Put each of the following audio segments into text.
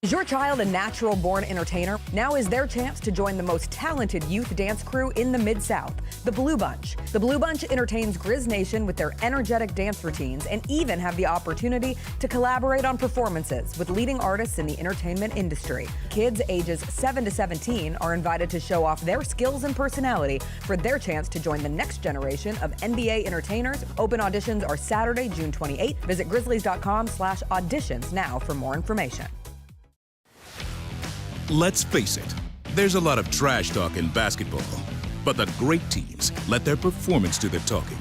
Is your child a natural-born entertainer? Now is their chance to join the most talented youth dance crew in the Mid-South, the Blue Bunch. The Blue Bunch entertains Grizz Nation with their energetic dance routines and even have the opportunity to collaborate on performances with leading artists in the entertainment industry. Kids ages 7 to 17 are invited to show off their skills and personality for their chance to join the next generation of NBA entertainers. Open auditions are Saturday, June 28th. Visit grizzlies.com/auditions now for more information. Let's face it, there's a lot of trash talk in basketball, but the great teams let their performance do the talking.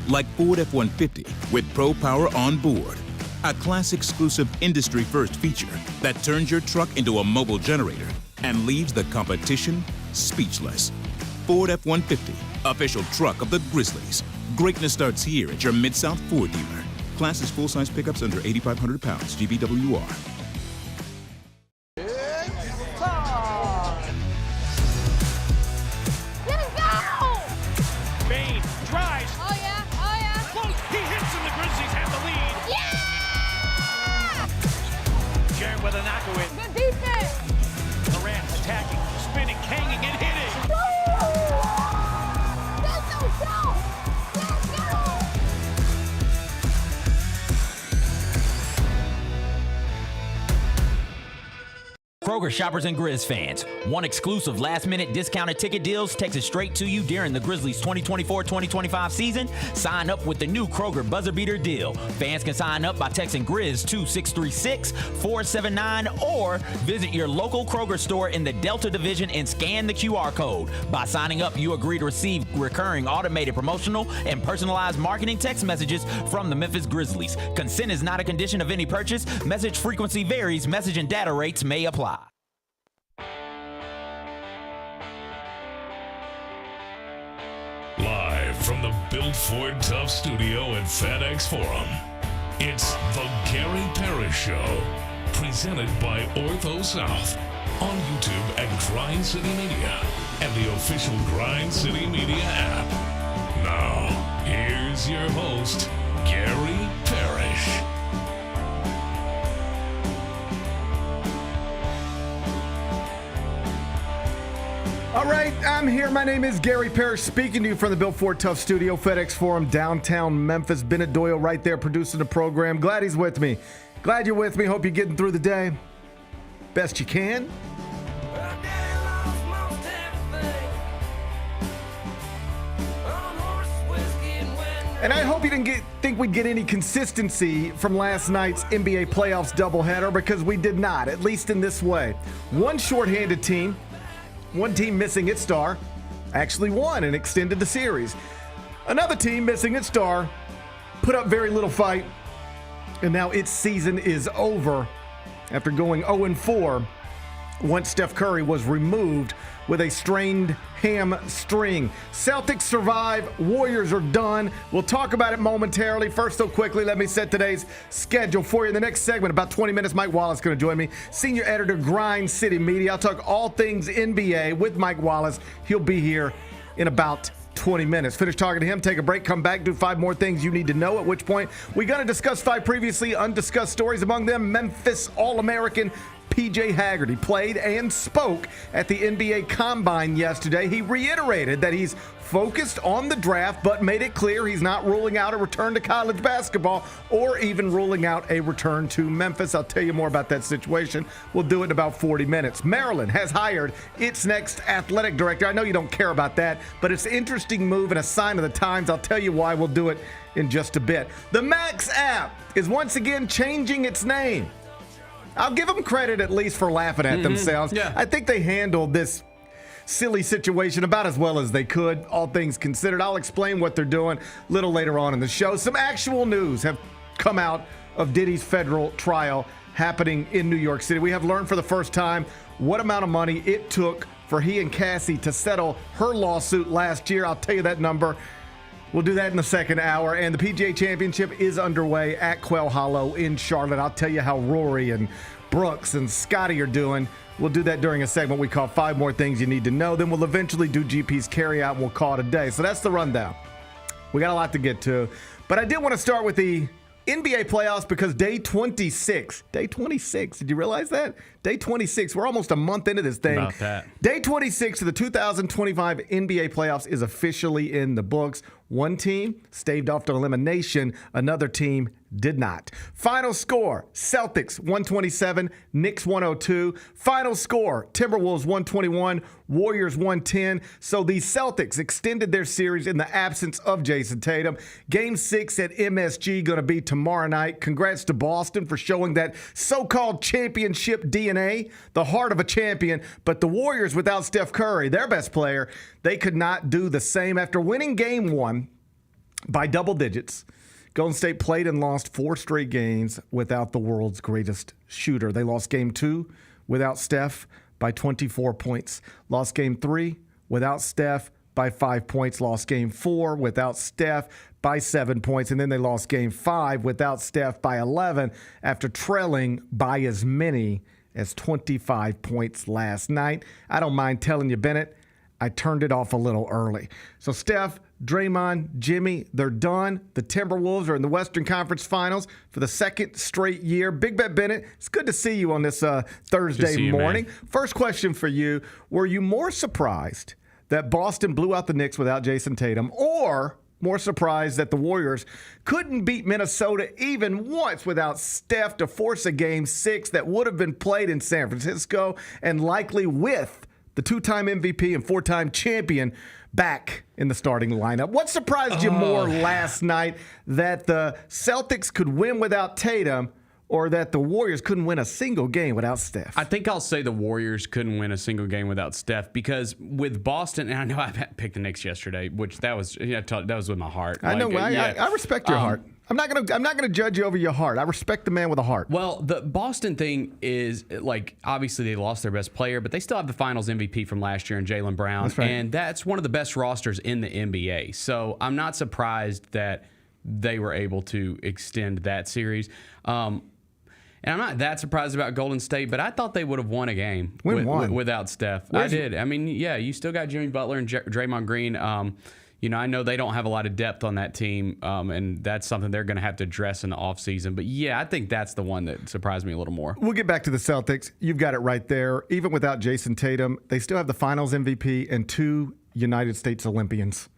Like Ford F-150 with Pro Power on board, a class-exclusive industry-first feature that turns your truck into a mobile generator and leaves the competition speechless. Ford F-150, official truck of the Grizzlies. Greatness starts here at your Mid-South Ford dealer. Class is full-size pickups under 8,500 pounds, GVWR. With a knockaway. Good defense. Durant attacking, spinning, hanging, and hitting. Let's go! Kroger shoppers and Grizz fans, one exclusive last-minute discounted ticket deals takes it straight to you during the Grizzlies 2024-2025 season. Sign up with the new Kroger Buzzer Beater deal. Fans can sign up by texting Grizz to 636-479 or visit your local Kroger store in the Delta Division and scan the QR code. By signing up, you agree to receive recurring automated promotional and personalized marketing text messages from the Memphis Grizzlies. Consent is not a condition of any purchase. Message frequency varies. Message and data rates may apply. Live from the Built Ford Tough studio at FedEx Forum, it's the Gary Parrish Show, presented by Ortho South, on YouTube at Grind City Media and the official Grind City Media app. Now, here's your host, Gary Parrish. All right, I'm here. My name is Gary Parrish, speaking to you from the Built Ford Tough studio, FedEx Forum, downtown Memphis. Bennett Doyle right there producing the program. Glad he's with me. Glad you're with me. Hope you're getting through the day best you can. And I hope you didn't think we'd get any consistency from last night's NBA playoffs doubleheader, because we did not, at least in this way. One shorthanded team, one team missing its star, actually won and extended the series. Another team missing its star put up very little fight, and now its season is over after going 0-4 once Steph Curry was removed with a strained hamstring. Celtics survive. Warriors are done. We'll talk about it momentarily. First, though, quickly, let me set today's schedule for you. In the next segment, about 20 minutes, Mike Wallace is going to join me, senior editor, Grind City Media. I'll talk all things NBA with Mike Wallace. He'll be here in about 20 minutes. Finish talking to him, take a break, come back, do 5 more things you need to know, at which point we're going to discuss 5 previously undiscussed stories. Among them, Memphis All-American PJ Haggerty played and spoke at the NBA Combine yesterday. He reiterated that he's focused on the draft, but made it clear he's not ruling out a return to college basketball or even ruling out a return to Memphis. I'll tell you more about that situation. We'll do it in about 40 minutes. Maryland has hired its next athletic director. I know you don't care about that, but it's an interesting move and a sign of the times. I'll tell you why. We'll do it in just a bit. The Max app is once again changing its name. I'll give them credit at least for laughing at themselves. Yeah. I think they handled this silly situation about as well as they could, all things considered. I'll explain what they're doing a little later on in the show. Some actual news have come out of Diddy's federal trial happening in New York City. We have learned for the first time what amount of money it took for he and Cassie to settle her lawsuit last year. I'll tell you that number. We'll do that in the second hour. And the PGA Championship is underway at Quail Hollow in Charlotte. I'll tell you how Rory and Brooks and Scotty are doing. We'll do that during a segment we call 5 More Things You Need to Know. Then we'll eventually do GP's Carryout and we'll call it a day. So that's the rundown. We got a lot to get to. But I did want to start with the NBA playoffs because day 26. Day 26. Did you realize that? Day 26. We're almost a month into this thing. About that. Day 26 of the 2025 NBA playoffs is officially in the books. One team staved off to elimination. Another team did not. Final score, Celtics 127, Knicks 102. Final score, Timberwolves 121, Warriors 110. So the Celtics extended their series in the absence of Jason Tatum. Game 6 at MSG going to be tomorrow night. Congrats to Boston for showing that so-called championship DNA, the heart of a champion. But the Warriors, without Steph Curry, their best player, they could not do the same. After winning game 1 by double digits, Golden State played and lost 4 straight games without the world's greatest shooter. They lost game 2 without Steph by 24 points. Lost game 3 without Steph by 5 points. Lost game 4 without Steph by 7 points. And then they lost game 5 without Steph by 11 after trailing by as many as 25 points last night. I don't mind telling you, Bennett, I turned it off a little early. So Steph, Draymond, Jimmy, they're done. The Timberwolves are in the Western Conference Finals for the second straight year. Big Bet Bennett, it's good to see you on this Thursday morning. First question for you. Were you more surprised that Boston blew out the Knicks without Jason Tatum, or more surprised that the Warriors couldn't beat Minnesota even once without Steph to force a Game 6 that would have been played in San Francisco and likely with the 2-time MVP and 4-time champion back in the starting lineup? What surprised you more last night, that the Celtics could win without Tatum or that the Warriors couldn't win a single game without Steph? I think I'll say the Warriors couldn't win a single game without Steph, because with Boston, and I know I picked the Knicks yesterday, which that was with my heart. I know. I respect your heart. I'm not gonna judge you over your heart. I respect the man with a heart. Well, the Boston thing is, like, obviously they lost their best player, but they still have the Finals MVP from last year in Jaylen Brown, that's right. And that's one of the best rosters in the NBA. So I'm not surprised that they were able to extend that series. And I'm not that surprised about Golden State, but I thought they would have won a game without Steph. I did. I mean, yeah, you still got Jimmy Butler and Draymond Green. I know they don't have a lot of depth on that team, and that's something they're going to have to address in the offseason. But, yeah, I think that's the one that surprised me a little more. We'll get back to the Celtics. You've got it right there. Even without Jason Tatum, they still have the Finals MVP and 2 United States Olympians.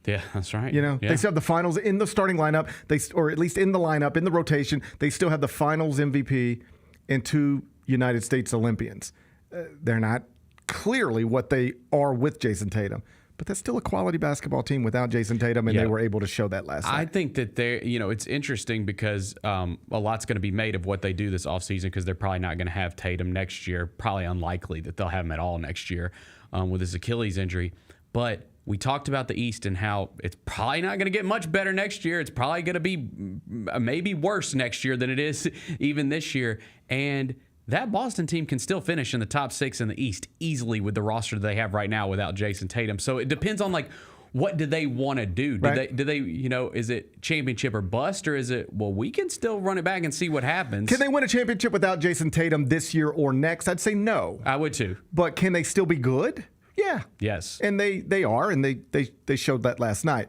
Yeah, that's right. They still have the Finals in the starting lineup, or at least in the lineup, in the rotation. They still have the Finals MVP and 2 United States Olympians. They're not clearly what they are with Jason Tatum, but that's still a quality basketball team without Jason Tatum, and they were able to show that last night. I think that it's interesting because a lot's going to be made of what they do this offseason, because they're probably not going to have Tatum next year. Probably unlikely that they'll have him at all next year with his Achilles injury. But we talked about the East and how it's probably not going to get much better next year. It's probably going to be maybe worse next year than it is even this year. And that Boston team can still finish in the top 6 in the East easily with the roster that they have right now without Jason Tatum. So it depends on, like, what do they want to do? Do they is it championship or bust, or is it, well, we can still run it back and see what happens? Can they win a championship without Jason Tatum this year or next? I'd say no. I would too. But can they still be good? Yeah. Yes. And they are, and they showed that last night.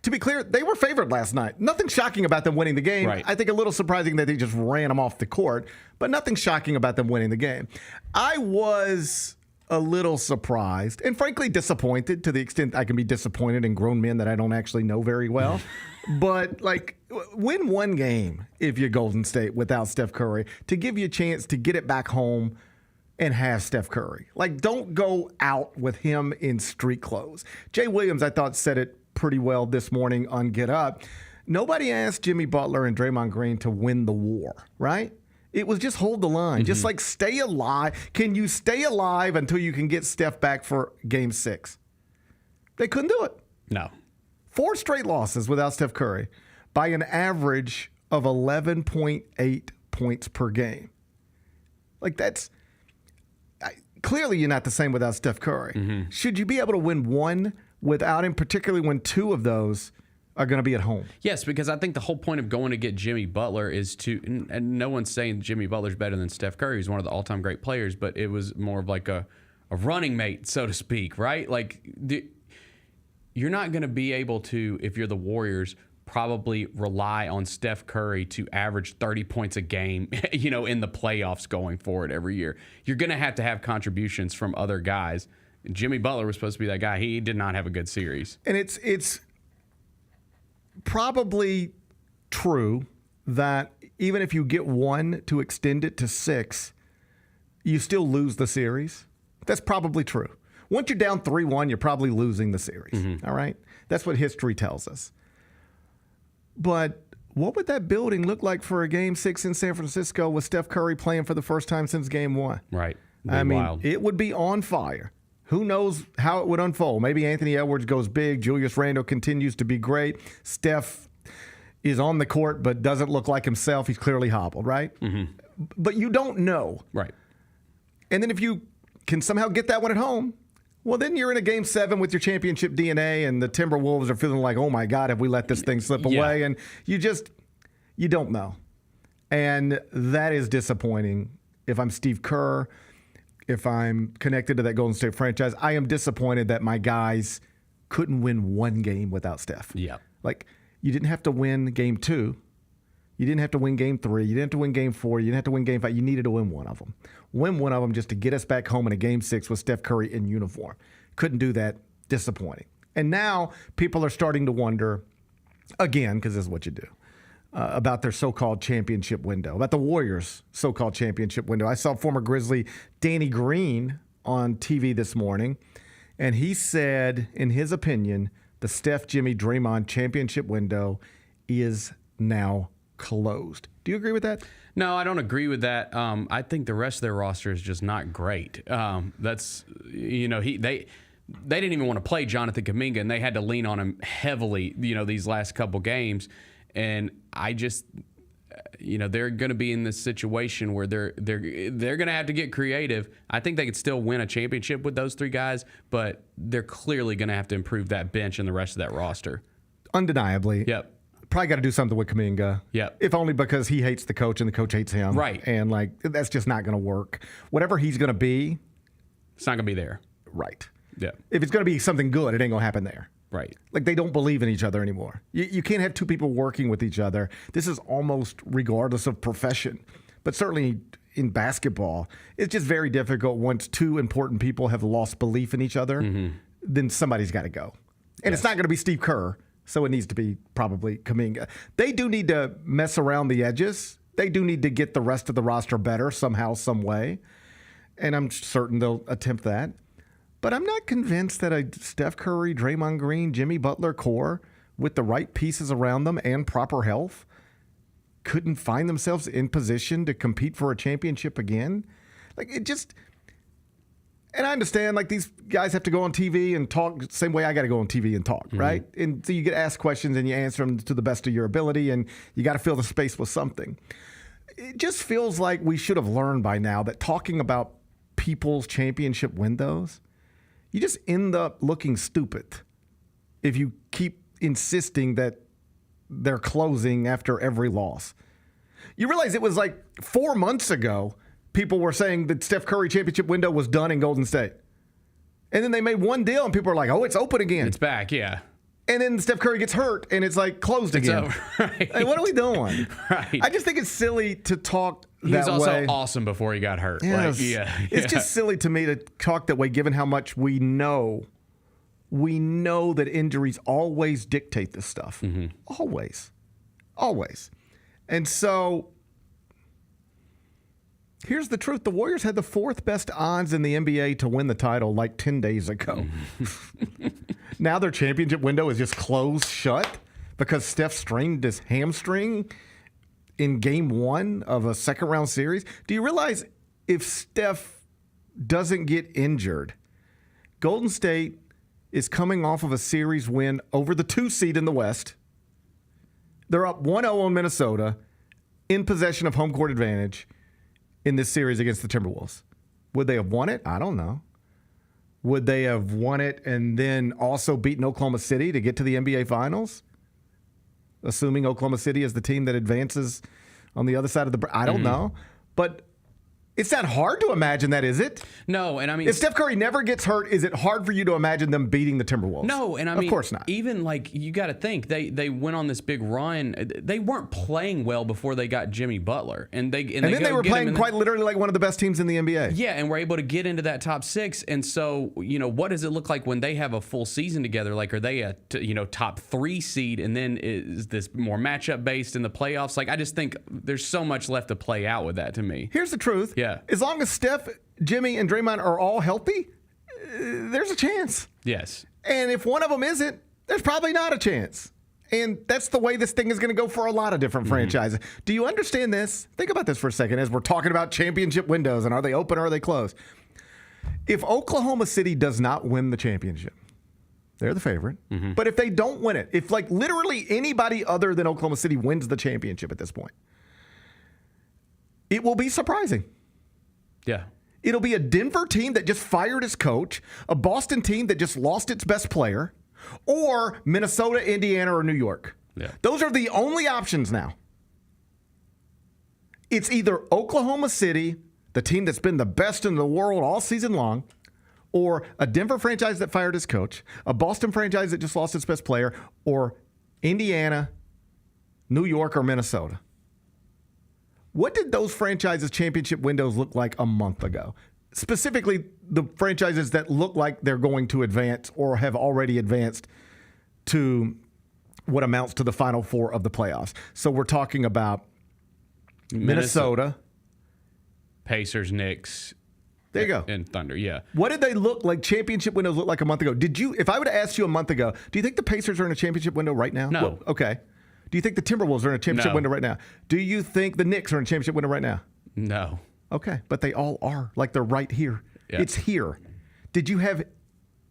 To be clear, they were favored last night. Nothing shocking about them winning the game. Right. I think a little surprising that they just ran them off the court, but nothing shocking about them winning the game. I was a little surprised and frankly disappointed, to the extent I can be disappointed in grown men that I don't actually know very well. But, like, win one game if you're Golden State without Steph Curry, to give you a chance to get it back home and have Steph Curry. Like, don't go out with him in street clothes. Jay Williams, I thought, said it pretty well this morning on Get Up. Nobody asked Jimmy Butler and Draymond Green to win the war, right? It was just hold the line. Just, like, stay alive. Can you stay alive until you can get Steph back for Game 6? They couldn't do it. No. 4 straight losses without Steph Curry by an average of 11.8 points per game. Like, that's... Clearly, you're not the same without Steph Curry. Should you be able to win one without him, particularly when 2 of those are going to be at home? Yes, because I think the whole point of going to get Jimmy Butler is to, and no one's saying Jimmy Butler's better than Steph Curry. He's one of the all-time great players, but it was more of like a running mate, so to speak, right? Like, you're not going to be able to, if you're the Warriors, probably rely on Steph Curry to average 30 points a game, in the playoffs going forward every year. You're going to have contributions from other guys. Jimmy Butler was supposed to be that guy. He did not have a good series. And it's probably true that even if you get one to extend it to 6, you still lose the series. That's probably true. Once you're down 3-1, you're probably losing the series. All right? That's what history tells us. But what would that building look like for a Game 6 in San Francisco with Steph Curry playing for the first time since Game 1? Right. I mean, wild. It would be on fire. Who knows how it would unfold? Maybe Anthony Edwards goes big. Julius Randle continues to be great. Steph is on the court but doesn't look like himself. He's clearly hobbled, right? But you don't know. Right. And then if you can somehow get that one at home, well, then you're in a Game 7 with your championship DNA, and the Timberwolves are feeling like, oh, my God, have we let this thing slip away? And you don't know. And that is disappointing. If I'm Steve Kerr, if I'm connected to that Golden State franchise, I am disappointed that my guys couldn't win one game without Steph. Yeah. Like, you didn't have to win Game 2. You didn't have to win Game 3. You didn't have to win Game 4. You didn't have to win Game 5. You needed to win one of them. Win one of them just to get us back home in a Game 6 with Steph Curry in uniform. Couldn't do that. Disappointing. And now people are starting to wonder, again, because this is what you do, about their so-called championship window, about the Warriors' so-called championship window. I saw former Grizzly Danny Green on TV this morning, and he said, in his opinion, the Steph, Jimmy, Draymond championship window is now closed. Do you agree with that? No, I don't agree with that. I think the rest of their roster is just not great. That's they didn't even want to play Jonathan Kuminga, and they had to lean on him heavily. These last couple games, and I just they're going to be in this situation where they're going to have to get creative. I think they could still win a championship with those 3 guys, but they're clearly going to have to improve that bench and the rest of that roster. Undeniably. Yep. Probably got to do something with Kuminga. Yep. If only because he hates the coach and the coach hates him. Right. And that's just not going to work. Whatever he's going to be, it's not going to be there. Right. Yeah. If it's going to be something good, it ain't going to happen there. Right. Like, they don't believe in each other anymore. You can't have 2 people working with each other. This is almost regardless of profession. But certainly in basketball, it's just very difficult once 2 important people have lost belief in each other, then somebody's got to go. And It's not going to be Steve Kerr, so it needs to be probably Kuminga. They do need to mess around the edges. They do need to get the rest of the roster better somehow, some way. And I'm certain they'll attempt that. But I'm not convinced that a Steph Curry, Draymond Green, Jimmy Butler core with the right pieces around them and proper health couldn't find themselves in position to compete for a championship again. And I understand, these guys have to go on TV and talk the same way I got to go on TV and talk, right? And so you get asked questions and you answer them to the best of your ability, and you got to fill the space with something. It just feels like we should have learned by now that talking about people's championship windows, you just end up looking stupid if you keep insisting that they're closing after every loss. You realize it was 4 months ago, people were saying that Steph Curry championship window was done in Golden State. And then they made one deal and people are like, oh, it's open again. It's back, yeah. And then Steph Curry gets hurt and it's closed again. Over, right. Like, what are we doing? Right. I just think it's silly to talk that way. He was also awesome before he got hurt. Yes. It's just silly to me to talk that way given how much we know. We know that injuries always dictate this stuff. Always. And so here's the truth. The Warriors had the 4th best odds in the NBA to win the title 10 days ago. Now their championship window is just closed shut because Steph strained his hamstring in Game 1 of a second-round series. Do you realize if Steph doesn't get injured, Golden State is coming off of a series win over the 2 seed in the West. They're up 1-0 on Minnesota, in possession of home court advantage in this series against the Timberwolves. Would they have won it? I don't know. Would they have won it and then also beaten Oklahoma City to get to the NBA Finals? Assuming Oklahoma City is the team that advances on the other side of the... I don't know. But It's not hard to imagine that, is it? No, and I mean, if Steph Curry never gets hurt, is it hard for you to imagine them beating the Timberwolves? No, and I mean, of course not. Even like you got to think they went on this big run. They weren't playing well before they got Jimmy Butler, and then they were playing quite literally like one of the best teams in the NBA. Yeah, and were able to get into that top 6. And so, what does it look like when they have a full season together? Like, are they a top 3 seed, and then is this more matchup based in the playoffs? Like, I just think there's so much left to play out with that to me. Here's the truth. Yeah. As long as Steph, Jimmy, and Draymond are all healthy, there's a chance. Yes. And if one of them isn't, there's probably not a chance. And that's the way this thing is going to go for a lot of different franchises. Do you understand this? Think about this for a second as we're talking about championship windows and are they open or are they closed? If Oklahoma City does not win the championship, they're the favorite. But if they don't win it, if like literally anybody other than Oklahoma City wins the championship at this point, it will be surprising. Yeah. It'll be a Denver team that just fired its coach, a Boston team that just lost its best player, or Minnesota, Indiana, or New York. Yeah. Those are the only options now. It's either Oklahoma City, the team that's been the best in the world all season long, or a Denver franchise that fired its coach, a Boston franchise that just lost its best player, or Indiana, New York, or Minnesota. What did those franchises' championship windows look like a month ago? Specifically, the franchises that look like they're going to advance or have already advanced to what amounts to the Final Four of the playoffs. So we're talking about Minnesota. Pacers, Knicks. There you go. And Thunder, yeah. What did they look like, championship windows look like a month ago? If I would have asked you a month ago, do you think the Pacers are in a championship window right now? No. Well, okay. Do you think the Timberwolves are in a championship window right now? Do you think the Knicks are in a championship window right now? No. Okay, but they all are. Like they're right here. Yeah. It's here. Did you have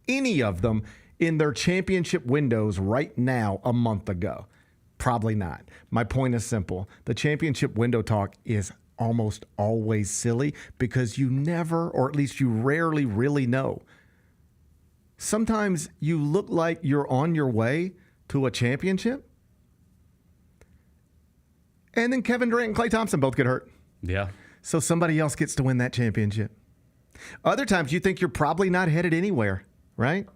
any of them in their championship windows right now a month ago? Probably not. My point is simple. The championship window talk is almost always silly because you never, or at least you rarely really know. Sometimes you look like you're on your way to a championship, and then Kevin Durant and Klay Thompson both get hurt. Yeah. So somebody else gets to win that championship. Other times you think you're probably not headed anywhere, right?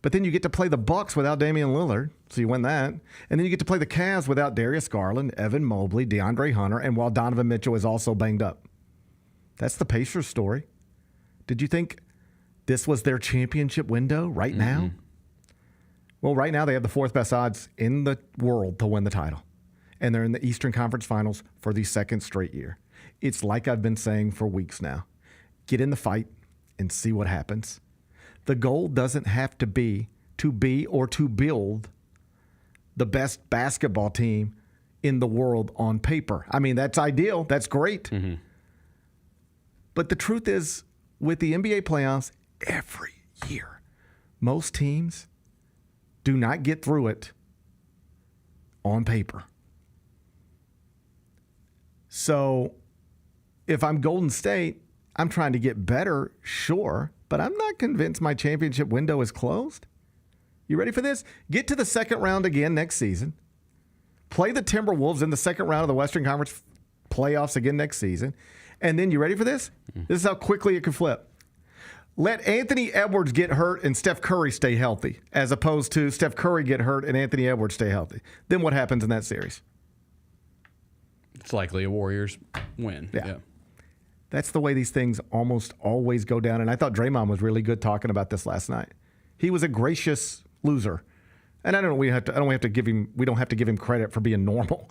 But then you get to play the Bucks without Damian Lillard, so you win that. And then you get to play the Cavs without Darius Garland, Evan Mobley, DeAndre Hunter, and while Donovan Mitchell is also banged up. That's the Pacers story. Did you think this was their championship window right now? Well, right now they have the 4th best odds in the world to win the title. And they're in the Eastern Conference Finals for the 2nd straight year. It's like I've been saying for weeks now. Get in the fight and see what happens. The goal doesn't have to be or to build the best basketball team in the world on paper. I mean, that's ideal. That's great. But the truth is, with the NBA playoffs, every year, most teams do not get through it on paper. So if I'm Golden State, I'm trying to get better, sure, but I'm not convinced my championship window is closed. You ready for this? Get to the second round again next season. Play the Timberwolves in the second round of the Western Conference playoffs again next season. And then you ready for this? This is how quickly it could flip. Let Anthony Edwards get hurt and Steph Curry stay healthy, as opposed to Steph Curry get hurt and Anthony Edwards stay healthy. Then what happens in that series? It's likely a Warriors win. Yeah. That's the way these things almost always go down. And I thought Draymond was really good talking about this last night. He was a gracious loser. And I don't know, we don't have to give him credit for being normal.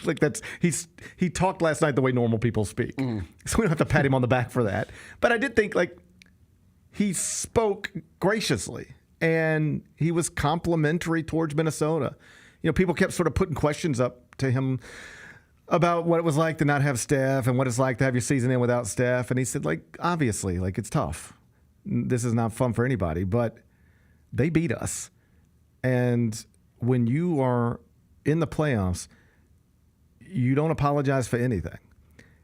Like he talked last night the way normal people speak. So we don't have to pat him on the back for that. But I did think he spoke graciously and he was complimentary towards Minnesota. You know, people kept sort of putting questions up to him about what it was like to not have Steph and what it's like to have your season in without Steph. And he said, obviously, it's tough. This is not fun for anybody, but they beat us. And when you are in the playoffs, you don't apologize for anything.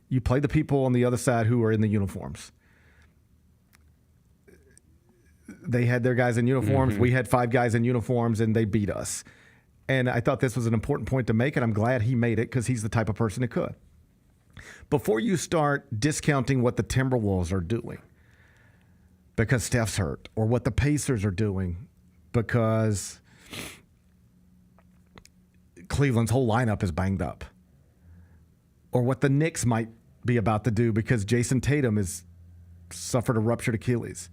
You play the people on the other side who are in the uniforms. They had their guys in uniforms. We had 5 guys in uniforms, and they beat us. And I thought this was an important point to make, and I'm glad he made it because he's the type of person who could. before you start discounting what the Timberwolves are doing because Steph's hurt, or what the Pacers are doing because Cleveland's whole lineup is banged up, or what the Knicks might be about to do because Jason Tatum has suffered a ruptured Achilles.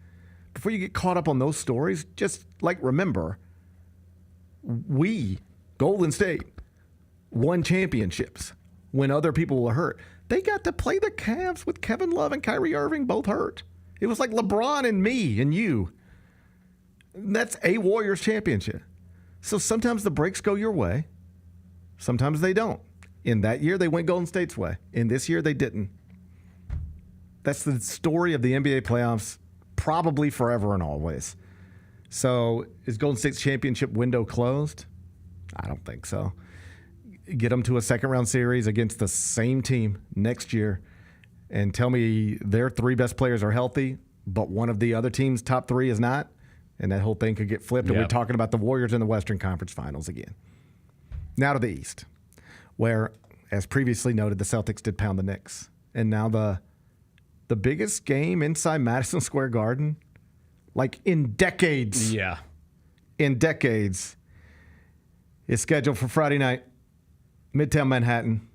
Before you get caught up on those stories, just remember, we, Golden State, won championships when other people were hurt. They got to play the Cavs with Kevin Love and Kyrie Irving both hurt. It was like LeBron and me and you. That's a Warriors championship. So sometimes the breaks go your way. Sometimes they don't. In that year, they went Golden State's way. In this year, they didn't. That's the story of the NBA playoffs, probably forever and always. So is Golden State's championship window closed? I don't think so. Get them to a second-round series against the same team next year and tell me their three best players are healthy, but one of the other team's top three is not, and that whole thing could get flipped. And we're talking about the Warriors in the Western Conference Finals again. Now to the East, where, as previously noted, the Celtics did pound the Knicks. And now the biggest game inside Madison Square Garden, in decades. Yeah. In decades, is scheduled for Friday night, Midtown Manhattan.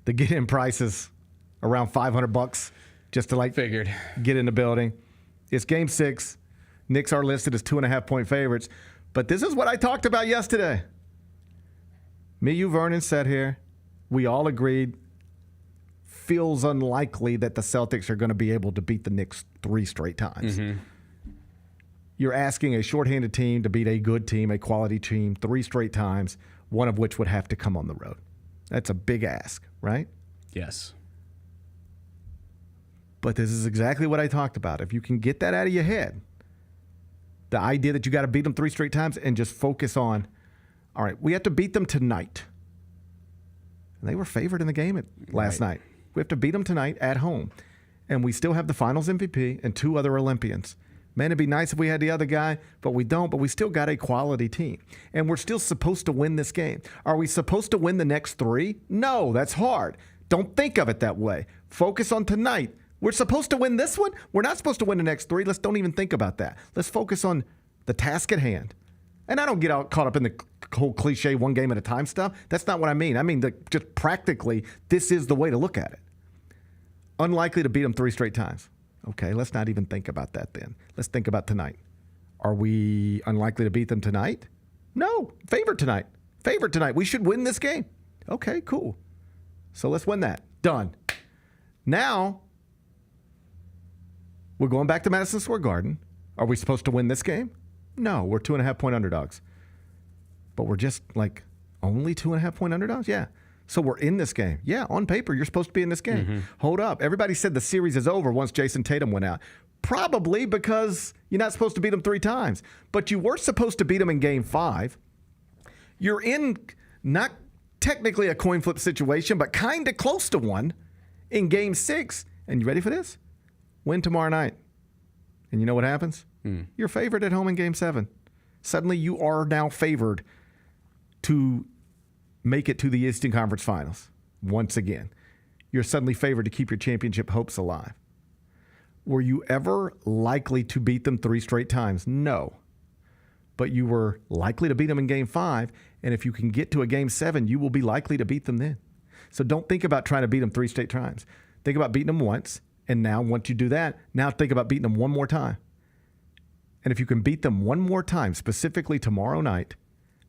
The get-in prices around $500 just to Figured. get in the building. It's Game 6. Knicks are listed as 2.5-point favorites. But this is what I talked about yesterday. Me, you, Vernon sat here. We all agreed. Feels unlikely that the Celtics are going to be able to beat the Knicks 3 straight times. Mm-hmm. You're asking a shorthanded team to beat a good team, a quality team, 3 straight times, one of which would have to come on the road. That's a big ask, right? Yes. But this is exactly what I talked about. If you can get that out of your head, the idea that you got to beat them 3 straight times and just focus on, all right, we have to beat them tonight. And they were favored in the game last night. We have to beat them tonight at home. And we still have the Finals MVP and 2 other Olympians. Man, it'd be nice if we had the other guy, but we don't. But we still got a quality team. And we're still supposed to win this game. Are we supposed to win the next 3? No, that's hard. Don't think of it that way. Focus on tonight. We're supposed to win this one. We're not supposed to win the next 3. Let's don't even think about that. Let's focus on the task at hand. And I don't get caught up in the whole cliche 1 game at a time stuff. That's not what I mean. I mean, just practically, this is the way to look at it. Unlikely to beat them 3 straight times. Okay, let's not even think about that then. Let's think about tonight. Are we unlikely to beat them tonight? No. Favored tonight. Favored tonight. We should win this game. Okay, cool. So let's win that. Done. Now, we're going back to Madison Square Garden. Are we supposed to win this game? No, we're 2.5-point underdogs. But we're just only 2.5-point underdogs? Yeah. So we're in this game. Yeah, on paper, you're supposed to be in this game. Mm-hmm. Hold up. Everybody said the series is over once Jason Tatum went out. Probably because you're not supposed to beat them 3 times. But you were supposed to beat them in Game 5. You're in not technically a coin flip situation, but kind of close to one in Game 6. And you ready for this? Win tomorrow night. And you know what happens? You're favored at home in Game 7. Suddenly you are now favored to make it to the Eastern Conference Finals once again. You're suddenly favored to keep your championship hopes alive. Were you ever likely to beat them 3 straight times? No. But you were likely to beat them in Game 5, and if you can get to a Game 7, you will be likely to beat them then. So don't think about trying to beat them 3 straight times. Think about beating them once, and now once you do that, now think about beating them one more time. And if you can beat them one more time, specifically tomorrow night,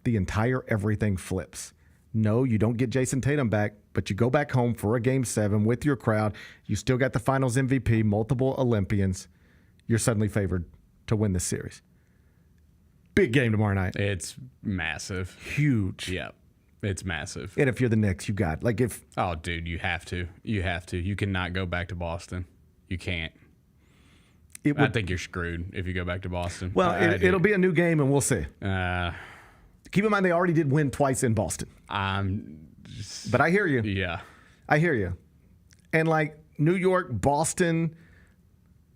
the entire everything flips. No, you don't get Jason Tatum back, but you go back home for a Game 7 with your crowd. You still got the Finals MVP, multiple Olympians. You're suddenly favored to win this series. Big game tomorrow night. It's massive. Huge. Yeah, it's massive. And if you're the Knicks, you got Oh, dude, you have to. You have to. You cannot go back to Boston. You can't. I think you're screwed if you go back to Boston. Well, it'll be a new game, and we'll see. Keep in mind, they already did win twice in Boston. But I hear you. Yeah. I hear you. And New York, Boston,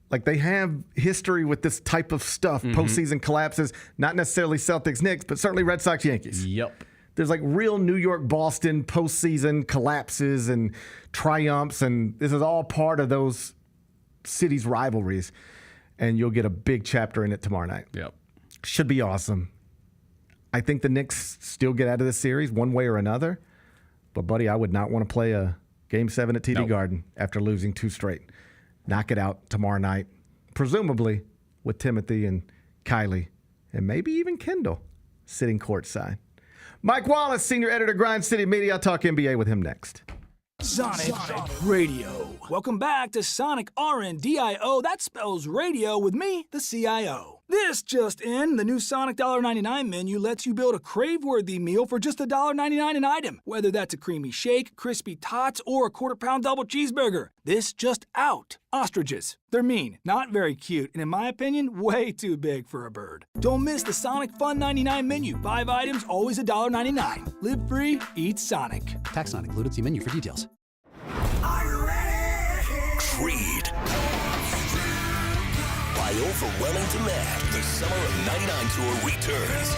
they have history with this type of stuff. Mm-hmm. Postseason collapses, not necessarily Celtics, Knicks, but certainly Red Sox, Yankees. Yep. There's like real New York, Boston postseason collapses and triumphs, and this is all part of those cities' rivalries. And you'll get a big chapter in it tomorrow night. Yep. Should be awesome. I think the Knicks still get out of this series one way or another. But, buddy, I would not want to play a Game 7 at TD Garden after losing 2 straight. Knock it out tomorrow night, presumably with Timothy and Kylie and maybe even Kendall sitting courtside. Mike Wallace, senior editor, Grind City Media. I'll talk NBA with him next. Sonic Radio. Welcome back to Sonic RNDIO. That spells radio with me, the CIO. This just in, the new Sonic $1.99 menu lets you build a crave-worthy meal for just $1.99 an item. Whether that's a creamy shake, crispy tots, or a quarter-pound double cheeseburger. This just out. Ostriches. They're mean, not very cute, and in my opinion, way too big for a bird. Don't miss the Sonic Fun 99 menu. 5 items, always $1.99. Live free, eat Sonic. Tax not included. See menu for details. Creed. By overwhelming demand, the Summer of '99 tour returns.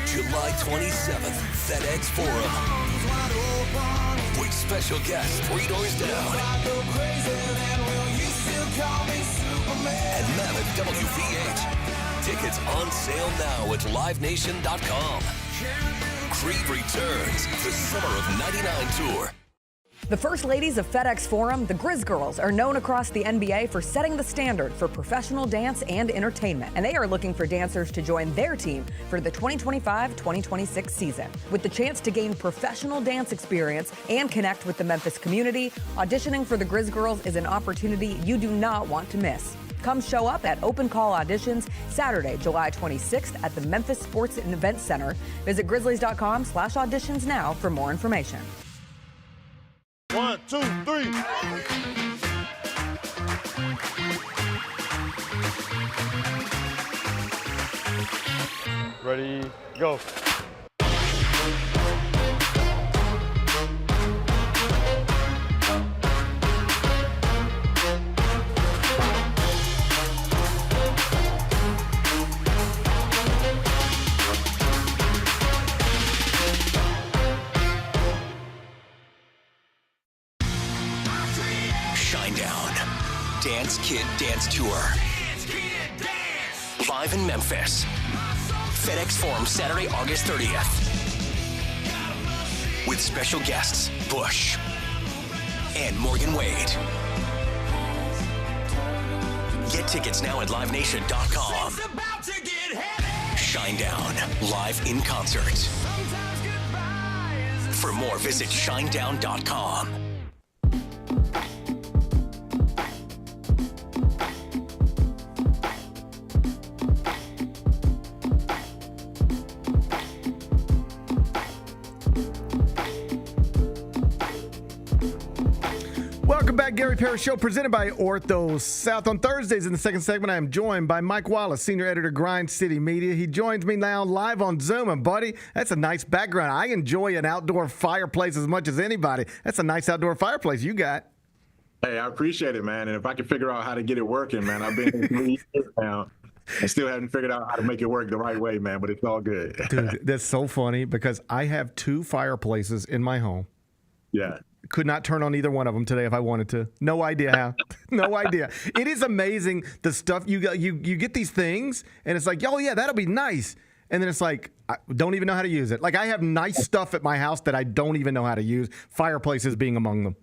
July 27th, FedEx Forum. With special guests 3 doors down. And Mammoth WVH. Tickets on sale now at livenation.com. Creed returns, the Summer of '99 tour. The First Ladies of FedEx Forum, the Grizz Girls, are known across the NBA for setting the standard for professional dance and entertainment, and they are looking for dancers to join their team for the 2025-2026 season. With the chance to gain professional dance experience and connect with the Memphis community, auditioning for the Grizz Girls is an opportunity you do not want to miss. Come show up at Open Call Auditions Saturday, July 26th at the Memphis Sports and Events Center. Visit grizzlies.com/auditions now for more information. 1, 2, 3. Ready, go. Dance Kid Dance Tour. Live in Memphis. FedEx Forum, Saturday, August 30th. With special guests, Bush and Morgan Wade. Get tickets now at livenation.com. Shinedown, live in concert. For more, visit shinedown.com. Welcome back, Gary Parrish Show, presented by Ortho South. On Thursdays in the second segment, I am joined by Mike Wallace, senior editor, Grind City Media. He joins me now live on Zoom. And, buddy, that's a nice background. I enjoy an outdoor fireplace as much as anybody. That's a nice outdoor fireplace you got. Hey, I appreciate it, man. And if I can figure out how to get it working, man, I've been here 3 years now and still haven't figured out how to make it work the right way, man. But it's all good. Dude, that's so funny because I have 2 fireplaces in my home. Yeah. Could not turn on either one of them today if I wanted to. No idea how. No idea. It is amazing the stuff you got. You get these things, and it's like, oh yeah, that'll be nice. And then it's like, I don't even know how to use it. Like I have nice stuff at my house that I don't even know how to use. Fireplaces being among them.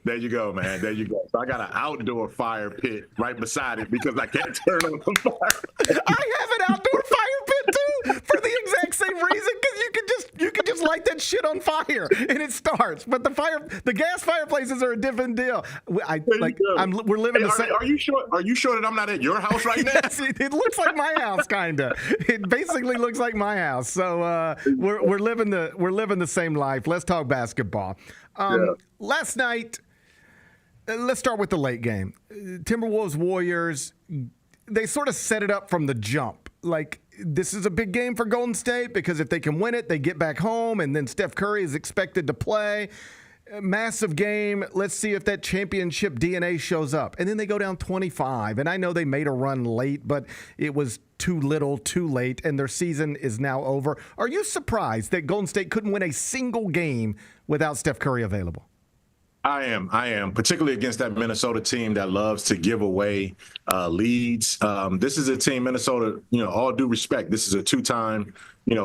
There you go, man. There you go. So I got an outdoor fire pit right beside it because I can't turn on the fire. I have an outdoor fire pit too for the exact same reason because you can just light that shit on fire and it starts. But the gas fireplaces are a different deal. We're living the same. Are you sure that I'm not at your house right now? Yes, it looks like my house, kinda. It basically looks like my house. So we're living the same life. Let's talk basketball. Last night. Let's start with the late game. Timberwolves Warriors, they sort of set it up from the jump. Like, this is a big game for Golden State because if they can win it, they get back home, and then Steph Curry is expected to play. Massive game. Let's see if that championship DNA shows up. And then they go down 25. And I know they made a run late, but it was too little, too late, and their season is now over. Are you surprised that Golden State couldn't win a single game without Steph Curry available? I am, particularly against that Minnesota team that loves to give away leads. This is a team, Minnesota, all due respect, this is a two-time,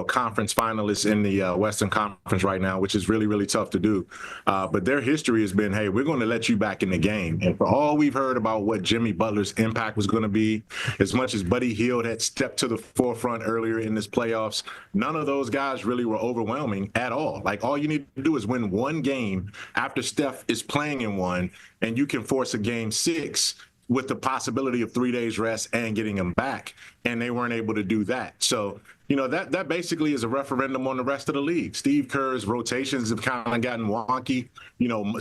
conference finalist in the Western Conference right now, which is really, really tough to do. But their history has been, hey, we're going to let you back in the game. And for all we've heard about what Jimmy Butler's impact was going to be, as much as Buddy Hield had stepped to the forefront earlier in this playoffs, none of those guys really were overwhelming at all. Like, all you need to do is win one game after Steph is playing in one, and you can force a game 6 with the possibility of 3 days rest and getting him back. And they weren't able to do that. So, that basically is a referendum on the rest of the league. Steve Kerr's rotations have kind of gotten wonky.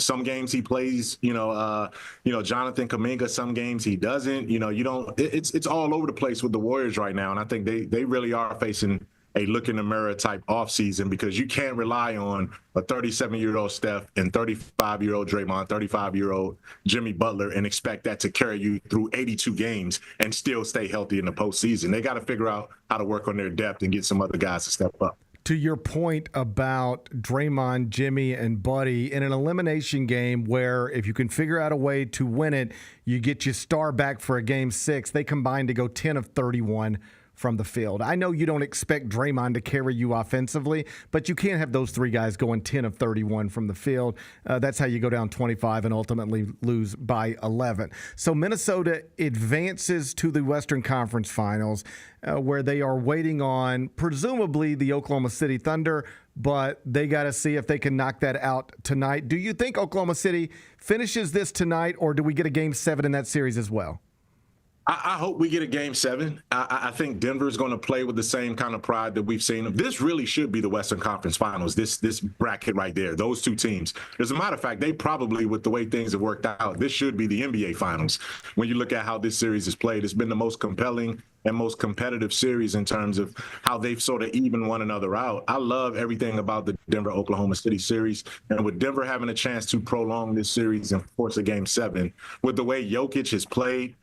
Some games he plays, Jonathan Kuminga, some games he doesn't. It's all over the place with the Warriors right now. And I think they really are facing a look in the mirror type offseason, because you can't rely on a 37-year-old Steph and 35-year-old Draymond, 35-year-old Jimmy Butler, and expect that to carry you through 82 games and still stay healthy in the postseason. They got to figure out how to work on their depth and get some other guys to step up. To your point about Draymond, Jimmy, and Buddy, in an elimination game where if you can figure out a way to win it, you get your star back for a game 6, they combined to go 10 of 31 from the field. I know you don't expect Draymond to carry you offensively, but you can't have those three guys going 10 of 31 from the field. That's how you go down 25 and ultimately lose by 11. So Minnesota advances to the Western Conference Finals, where they are waiting on presumably the Oklahoma City Thunder, but they got to see if they can knock that out tonight. Do you think Oklahoma City finishes this tonight, or do we get a Game 7 in that series as well? I hope we get a Game 7. I think Denver's going to play with the same kind of pride that we've seen. This really should be the Western Conference Finals, this bracket right there, those two teams. As a matter of fact, they probably, with the way things have worked out, this should be the NBA Finals. When you look at how this series is played, it's been the most compelling and most competitive series in terms of how they've sort of evened one another out. I love everything about the Denver-Oklahoma City series. And with Denver having a chance to prolong this series and force a Game 7, with the way Jokic has played,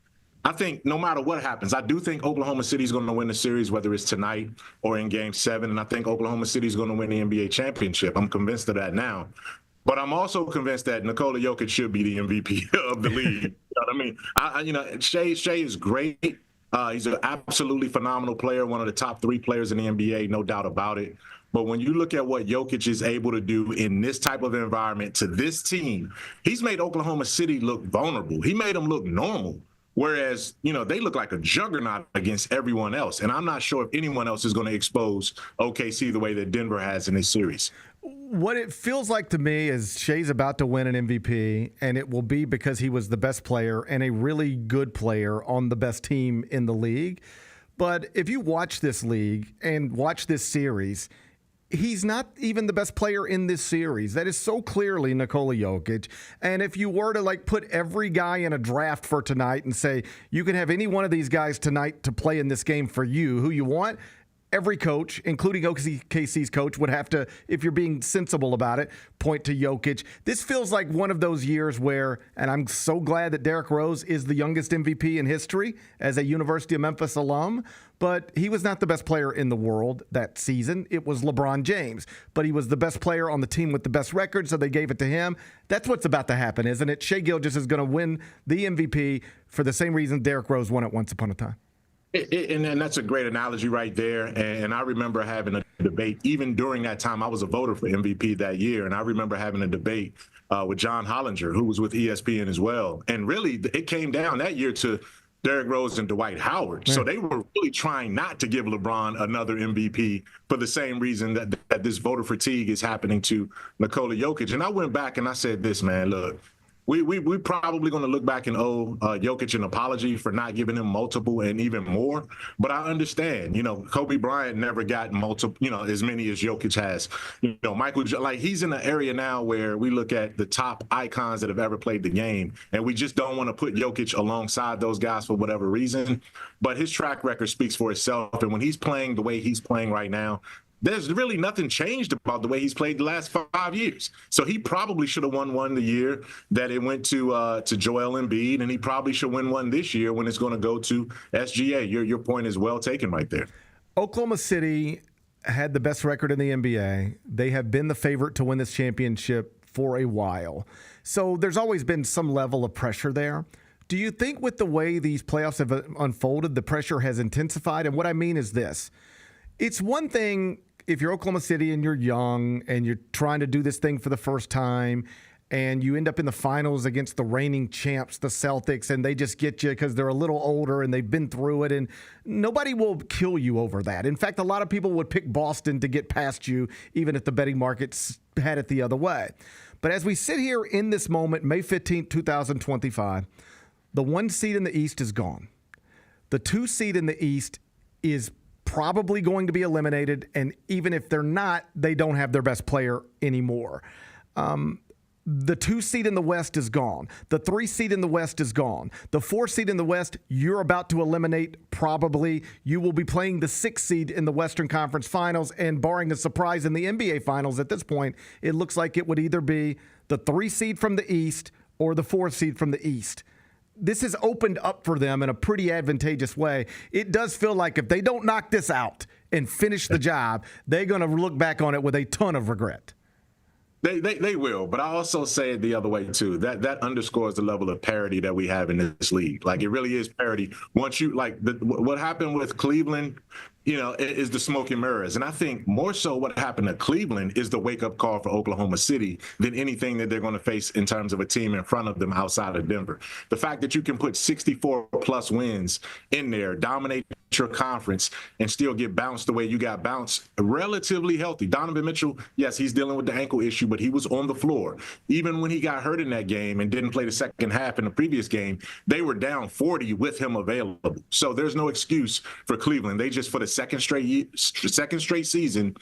I think no matter what happens, I do think Oklahoma City is going to win the series, whether it's tonight or in Game 7. And I think Oklahoma City is going to win the NBA championship. I'm convinced of that now. But I'm also convinced that Nikola Jokic should be the MVP of the league. You know what I mean? Shea is great. He's an absolutely phenomenal player, one of the top 3 players in the NBA, no doubt about it. But when you look at what Jokic is able to do in this type of environment to this team, he's made Oklahoma City look vulnerable. He made them look normal. Whereas, they look like a juggernaut against everyone else. And I'm not sure if anyone else is going to expose OKC the way that Denver has in this series. What it feels like to me is Shea's about to win an MVP, and it will be because he was the best player and a really good player on the best team in the league. But if you watch this league and watch this series, he's not even the best player in this series. That is so clearly Nikola Jokic. And if you were to put every guy in a draft for tonight and say, you can have any one of these guys tonight to play in this game for you, who you want, every coach, including OKC's coach, would have to, if you're being sensible about it, point to Jokic. This feels like one of those years where, and I'm so glad that Derrick Rose is the youngest MVP in history as a University of Memphis alum, but he was not the best player in the world that season. It was LeBron James, but he was the best player on the team with the best record, so they gave it to him. That's what's about to happen, isn't it? Shai Gilgeous is going to win the MVP for the same reason Derrick Rose won it once upon a time. And that's a great analogy right there. And I remember having a debate, even during that time. I was a voter for MVP that year. And I remember having a debate with John Hollinger, who was with ESPN as well. And really, it came down that year to Derrick Rose and Dwight Howard. Yeah. So they were really trying not to give LeBron another MVP for the same reason that this voter fatigue is happening to Nikola Jokic. And I went back and I said this, man, look. We probably going to look back and owe Jokic an apology for not giving him multiple and even more. But I understand, Kobe Bryant never got multiple, as many as Jokic has. Michael, he's in an area now where we look at the top icons that have ever played the game, and we just don't want to put Jokic alongside those guys for whatever reason. But his track record speaks for itself. And when he's playing the way he's playing right now, there's really nothing changed about the way he's played the last 5 years. So he probably should have won one the year that it went to Joel Embiid, and he probably should win one this year when it's going to go to SGA. Your point is well taken right there. Oklahoma City had the best record in the NBA. They have been the favorite to win this championship for a while. So there's always been some level of pressure there. Do you think with the way these playoffs have unfolded, the pressure has intensified? And what I mean is this. It's one thing if you're Oklahoma City and you're young and you're trying to do this thing for the first time and you end up in the finals against the reigning champs, the Celtics, and they just get you because they're a little older and they've been through it, and nobody will kill you over that. In fact, a lot of people would pick Boston to get past you, even if the betting markets had it the other way. But as we sit here in this moment, May 15th, 2025, the 1 seed in the East is gone. The 2 seed in the East is probably going to be eliminated, and even if they're not, they don't have their best player anymore. The 2 seed in the West is gone. The 3 seed in the West is gone. The 4 seed in the West, you're about to eliminate probably. You will be playing the 6 seed in the Western Conference Finals, and barring a surprise in the NBA Finals at this point, it looks like it would either be the 3 seed from the East or the 4 seed from the East. This has opened up for them in a pretty advantageous way. It does feel like if they don't knock this out and finish the job, they're going to look back on it with a ton of regret. They will, but I also say it the other way too. That underscores the level of parity that we have in this league. Like, it really is parity. Once you what happened with Cleveland, is the smoke and mirrors. And I think more so what happened to Cleveland is the wake-up call for Oklahoma City than anything that they're going to face in terms of a team in front of them outside of Denver. The fact that you can put 64-plus wins in there, dominate your conference, and still get bounced the way you got bounced, relatively healthy. Donovan Mitchell, yes, he's dealing with the ankle issue, but he was on the floor. Even when he got hurt in that game and didn't play the second half in the previous game, they were down 40 with him available. So there's no excuse for Cleveland. They just, for the second straight season,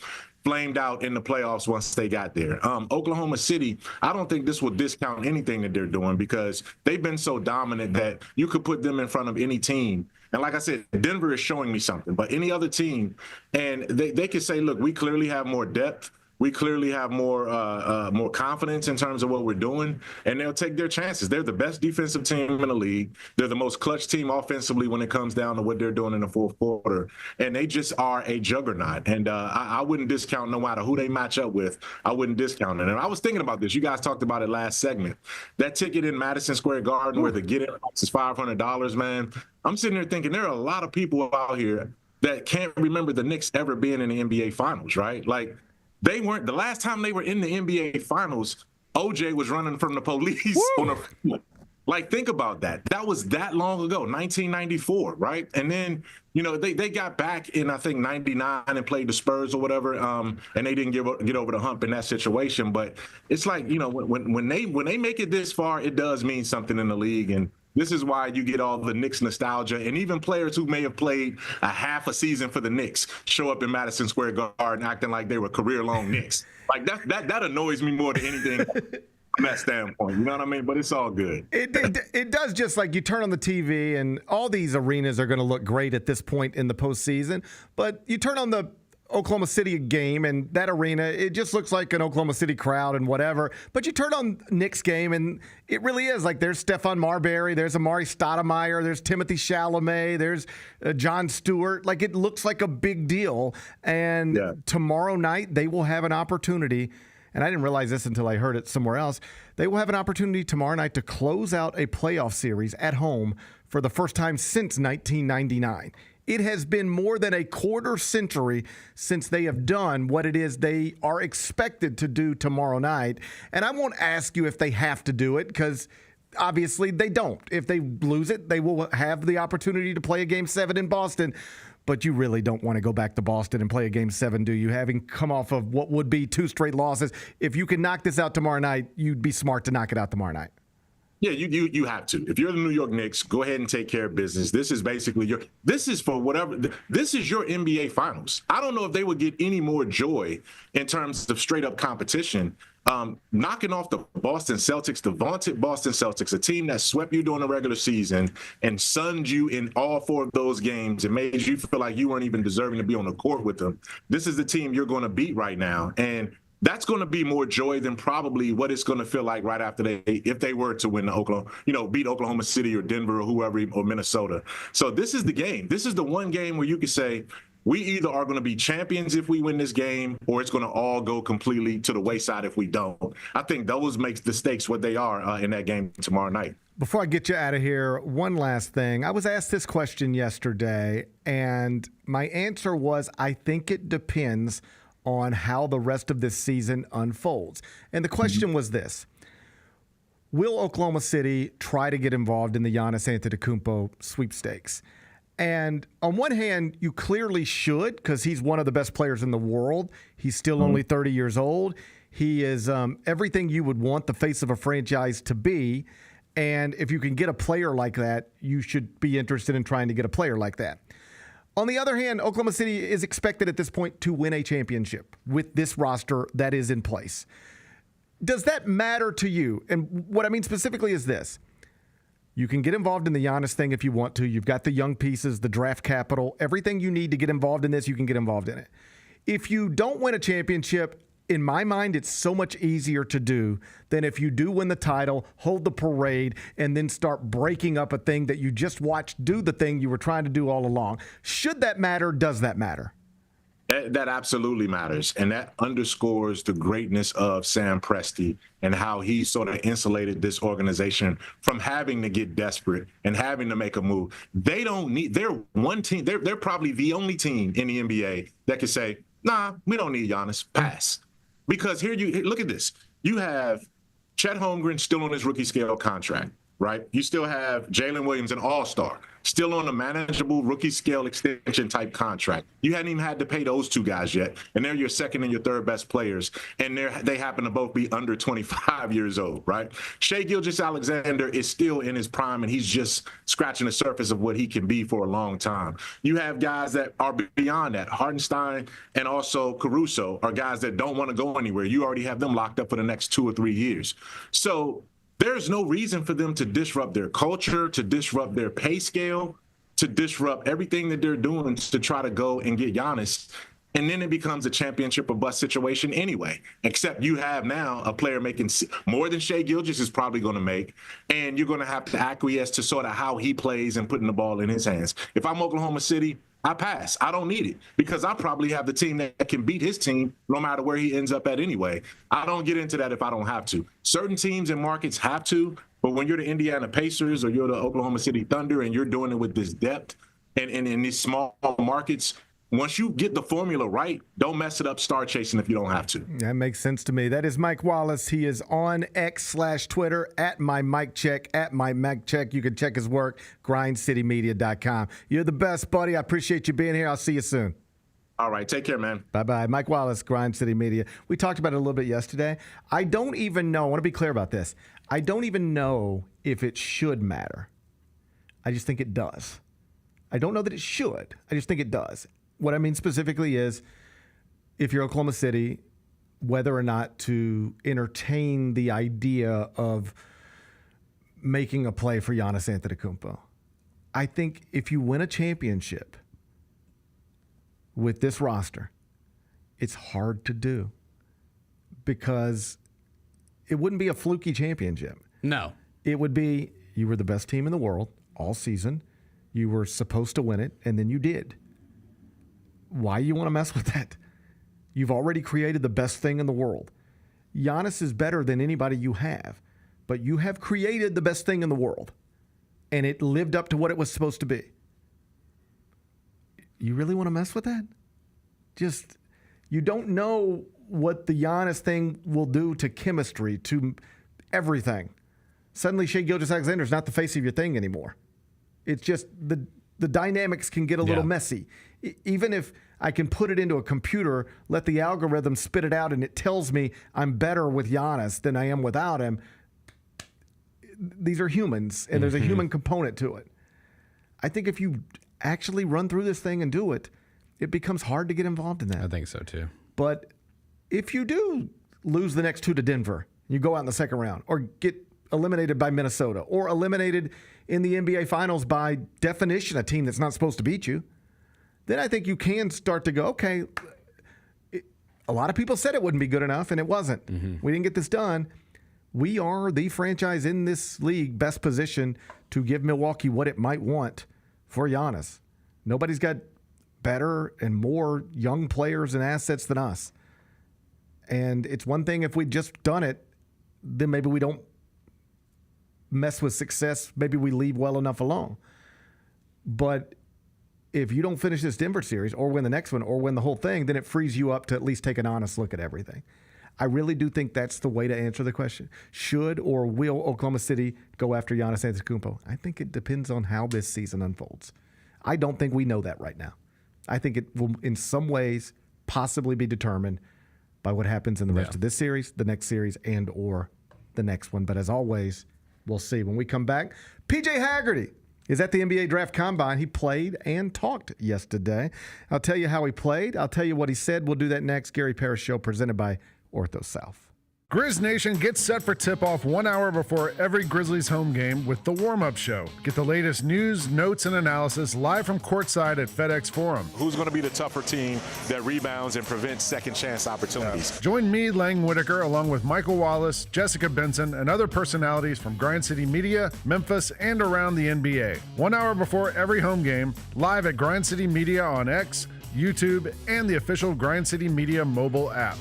flamed out in the playoffs once they got there. Oklahoma City, I don't think this will discount anything that they're doing because they've been so dominant that you could put them in front of any team. And like I said, Denver is showing me something, but any other team, and they could say, look, we clearly have more depth. We clearly have more confidence in terms of what we're doing, and they'll take their chances. They're the best defensive team in the league. They're the most clutch team offensively when it comes down to what they're doing in the fourth quarter, and they just are a juggernaut. And I wouldn't discount no matter who they match up with. I wouldn't discount it. And I was thinking about this. You guys talked about it last segment. That ticket in Madison Square Garden where the get-in is $500, man. I'm sitting there thinking there are a lot of people out here that can't remember the Knicks ever being in the NBA Finals, right? Like, they weren't, the last time they were in the NBA Finals, OJ was running from the police on a, like, think about that. That was that long ago, 1994, right? And then, they got back in, I think, 99 and played the Spurs or whatever, and they didn't get over the hump in that situation. But it's like, when they make it this far, it does mean something in the league. And this is why you get all the Knicks nostalgia, and even players who may have played a half a season for the Knicks show up in Madison Square Garden acting like they were career-long Knicks. Like, that annoys me more than anything from that standpoint. You know what I mean? But it's all good. It does, just like you turn on the TV, and all these arenas are going to look great at this point in the postseason. But you turn on the Oklahoma City game, and that arena, it just looks like an Oklahoma City crowd and whatever. But you turn on Knicks game, and it really is like there's Stephon Marbury, there's Amari Stoudemire, there's Timothy Chalamet, there's John Stewart. Like, it looks like a big deal. And tomorrow night they will have an opportunity, and I didn't realize this until I heard it somewhere else. They will have an opportunity tomorrow night to close out a playoff series at home for the first time since 1999. It has been more than a quarter century since they have done what it is they are expected to do tomorrow night. And I won't ask you if they have to do it, because obviously they don't. If they lose it, they will have the opportunity to play a Game 7 in Boston. But you really don't want to go back to Boston and play a Game 7, do you? Having come off of what would be 2 straight losses. If you can knock this out tomorrow night, you'd be smart to knock it out tomorrow night. Yeah, you have to. If you're the New York Knicks, go ahead and take care of business. This is basically this is your NBA Finals. I don't know if they would get any more joy in terms of straight up competition knocking off the Boston Celtics, the vaunted Boston Celtics, a team that swept you during the regular season and sunned you in all 4 of those games and made you feel like you weren't even deserving to be on the court with them. This is the team you're going to beat right now. And that's going to be more joy than probably what it's going to feel like right after if they were to win beat Oklahoma City or Denver or whoever, or Minnesota. So this is the game. This is the one game where you could say, we either are going to be champions if we win this game, or it's going to all go completely to the wayside if we don't. I think those makes the stakes what they are in that game tomorrow night. Before I get you out of here, one last thing. I was asked this question yesterday, and my answer was, I think it depends on how the rest of this season unfolds. And the question was this: will Oklahoma City try to get involved in the Giannis Antetokounmpo sweepstakes? And on one hand, you clearly should, because he's one of the best players in the world. He's still only 30 years old. He is everything you would want the face of a franchise to be. And if you can get a player like that, you should be interested in trying to get a player like that. On the other hand, Oklahoma City is expected at this point to win a championship with this roster that is in place. Does that matter to you? And what I mean specifically is this. You can get involved in the Giannis thing if you want to. You've got the young pieces, the draft capital, everything you need to get involved in this, you can get involved in it. If you don't win a championship, in my mind, it's so much easier to do than if you do win the title, hold the parade, and then start breaking up a thing that you just watched do the thing you were trying to do all along. Should that matter? Does that matter? That absolutely matters, and that underscores the greatness of Sam Presti and how he sort of insulated this organization from having to get desperate and having to make a move. They're one team. They're probably the only team in the NBA that can say, nah, we don't need Giannis. Pass. Because look at this. You have Chet Holmgren still on his rookie scale contract, right? You still have Jalen Williams, an all-star, still on a manageable rookie scale extension type contract. You hadn't even had to pay those 2 guys yet, and they're your second and your third best players, and they happen to both be under 25 years old, right? Shai Gilgeous-Alexander is still in his prime, and he's just scratching the surface of what he can be for a long time. You have guys that are beyond that. Hartenstein and also Caruso are guys that don't want to go anywhere. You already have them locked up for the next 2 or 3 years. So there's no reason for them to disrupt their culture, to disrupt their pay scale, to disrupt everything that they're doing to try to go and get Giannis. And then it becomes a championship or bust situation anyway, except you have now a player making more than Shai Gilgeous is probably going to make, and you're going to have to acquiesce to sort of how he plays and putting the ball in his hands. If I'm Oklahoma City, I pass. I don't need it because I probably have the team that can beat his team no matter where he ends up at anyway. I don't get into that if I don't have to. Certain teams and markets have to, but when you're the Indiana Pacers or you're the Oklahoma City Thunder and you're doing it with this depth and in these small markets, once you get the formula right, don't mess it up star chasing if you don't have to. That makes sense to me. That is Mike Wallace. He is on X/Twitter at @MyMikeCheck, @MyMikeCheck. You can check his work, grindcitymedia.com. You're the best, buddy. I appreciate you being here. I'll see you soon. All right. Take care, man. Bye-bye. Mike Wallace, Grind City Media. We talked about it a little bit yesterday. I don't even know. I want to be clear about this. I don't even know if it should matter. I just think it does. I don't know that it should. I just think it does. What I mean specifically is if you're Oklahoma City, whether or not to entertain the idea of making a play for Giannis Antetokounmpo. I think if you win a championship with this roster, it's hard to do because it wouldn't be a fluky championship. No. It would be you were the best team in the world all season. You were supposed to win it, and then you did. Why you want to mess with that? You've already created the best thing in the world. Giannis is better than anybody you have, but you have created the best thing in the world, and it lived up to what it was supposed to be. You really want to mess with that? Just, you don't know what the Giannis thing will do to chemistry, to everything. Suddenly, Shai Gilgeous-Alexander is not the face of your thing anymore. It's just the dynamics can get a little messy. Even if I can put it into a computer, let the algorithm spit it out, and it tells me I'm better with Giannis than I am without him. These are humans, and there's a human component to it. I think if you actually run through this thing and do it, it becomes hard to get involved in that. I think so too. But if you do lose the next 2 to Denver, you go out in the second round, or get eliminated by Minnesota, or eliminated in the NBA Finals by definition, a team that's not supposed to beat you, then I think you can start to go, okay, a lot of people said it wouldn't be good enough, and it wasn't. We didn't get this done. We are the franchise in this league best positioned to give Milwaukee what it might want for Giannis. Nobody's got better and more young players and assets than us. And it's one thing if we'd just done it, then maybe we don't mess with success. Maybe we leave well enough alone. But if you don't finish this Denver series or win the next one or win the whole thing, then it frees you up to at least take an honest look at everything. I really do think that's the way to answer the question. Should or will Oklahoma City go after Giannis Antetokounmpo? I think it depends on how this season unfolds. I don't think we know that right now. I think it will, in some ways, possibly be determined by what happens in the rest of this series, the next series, and or the next one. But as always, we'll see. When we come back, PJ Haggerty is at the NBA Draft Combine. He played and talked yesterday. I'll tell you how he played. I'll tell you what he said. We'll do that next. Gary Parrish Show presented by Ortho South. Grizz Nation gets set for tip-off 1 hour before every Grizzlies home game with the warm-up show. Get the latest news, notes, and analysis live from courtside at FedEx Forum. Who's going to be the tougher team that rebounds and prevents second-chance opportunities? Join me, Lang Whitaker, along with Michael Wallace, Jessica Benson, and other personalities from Grind City Media, Memphis, and around the NBA. 1 hour before every home game, live at Grind City Media on X, YouTube, and the official Grind City Media mobile app.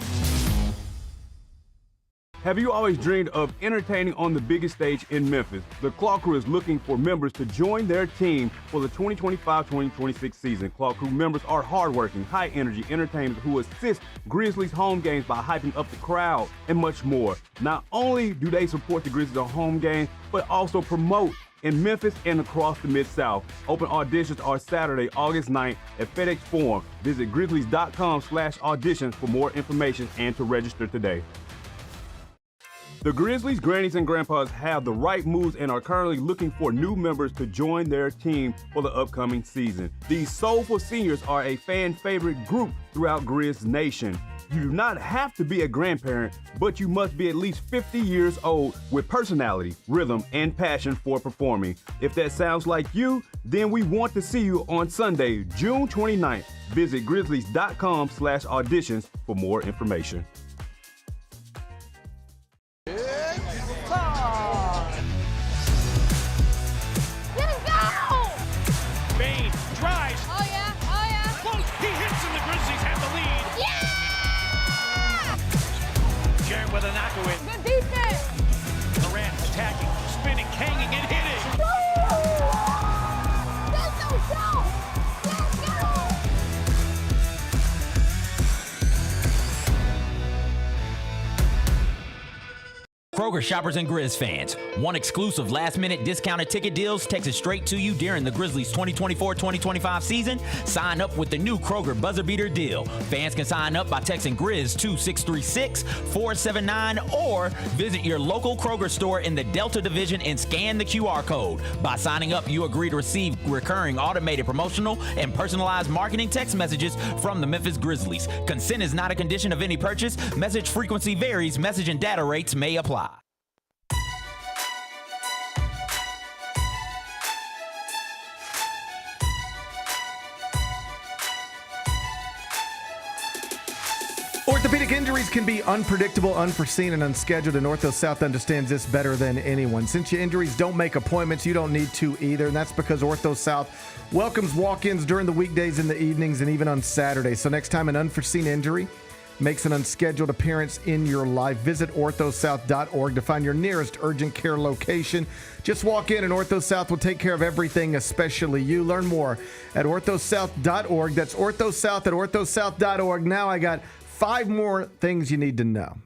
Have you always dreamed of entertaining on the biggest stage in Memphis? The Claw Crew is looking for members to join their team for the 2025-2026 season. Claw Crew members are hardworking, high-energy entertainers who assist Grizzlies home games by hyping up the crowd and much more. Not only do they support the Grizzlies on home games, but also promote in Memphis and across the Mid-South. Open auditions are Saturday, August 9th at FedEx Forum. Visit grizzlies.com/auditions for more information and to register today. The Grizzlies, grannies, and grandpas have the right moves and are currently looking for new members to join their team for the upcoming season. These soulful seniors are a fan favorite group throughout Grizz Nation. You do not have to be a grandparent, but you must be at least 50 years old with personality, rhythm, and passion for performing. If that sounds like you, then we want to see you on Sunday, June 29th. Visit grizzlies.com/auditions for more information. With an knockaway. Good defense. Durant attacking, spinning, hanging, and hitting. Let's go! Kroger shoppers and Grizz fans, want exclusive last-minute discounted ticket deals texted straight to you during the Grizzlies 2024-2025 season? Sign up with the new Kroger Buzzer Beater deal. Fans can sign up by texting Grizz to 636-479 or visit your local Kroger store in the Delta Division and scan the QR code. By signing up, you agree to receive recurring automated promotional and personalized marketing text messages from the Memphis Grizzlies. Consent is not a condition of any purchase. Message frequency varies. Message and data rates may apply. Orthopedic injuries can be unpredictable, unforeseen, and unscheduled, and Ortho South understands this better than anyone. Since your injuries don't make appointments, you don't need to either, and that's because Ortho South welcomes walk-ins during the weekdays and the evenings and even on Saturdays. So next time an unforeseen injury makes an unscheduled appearance in your life, visit orthosouth.org to find your nearest urgent care location. Just walk in and Ortho South will take care of everything, especially you. Learn more at orthosouth.org. That's orthosouth at orthosouth.org. Now I got 5 more things you need to know.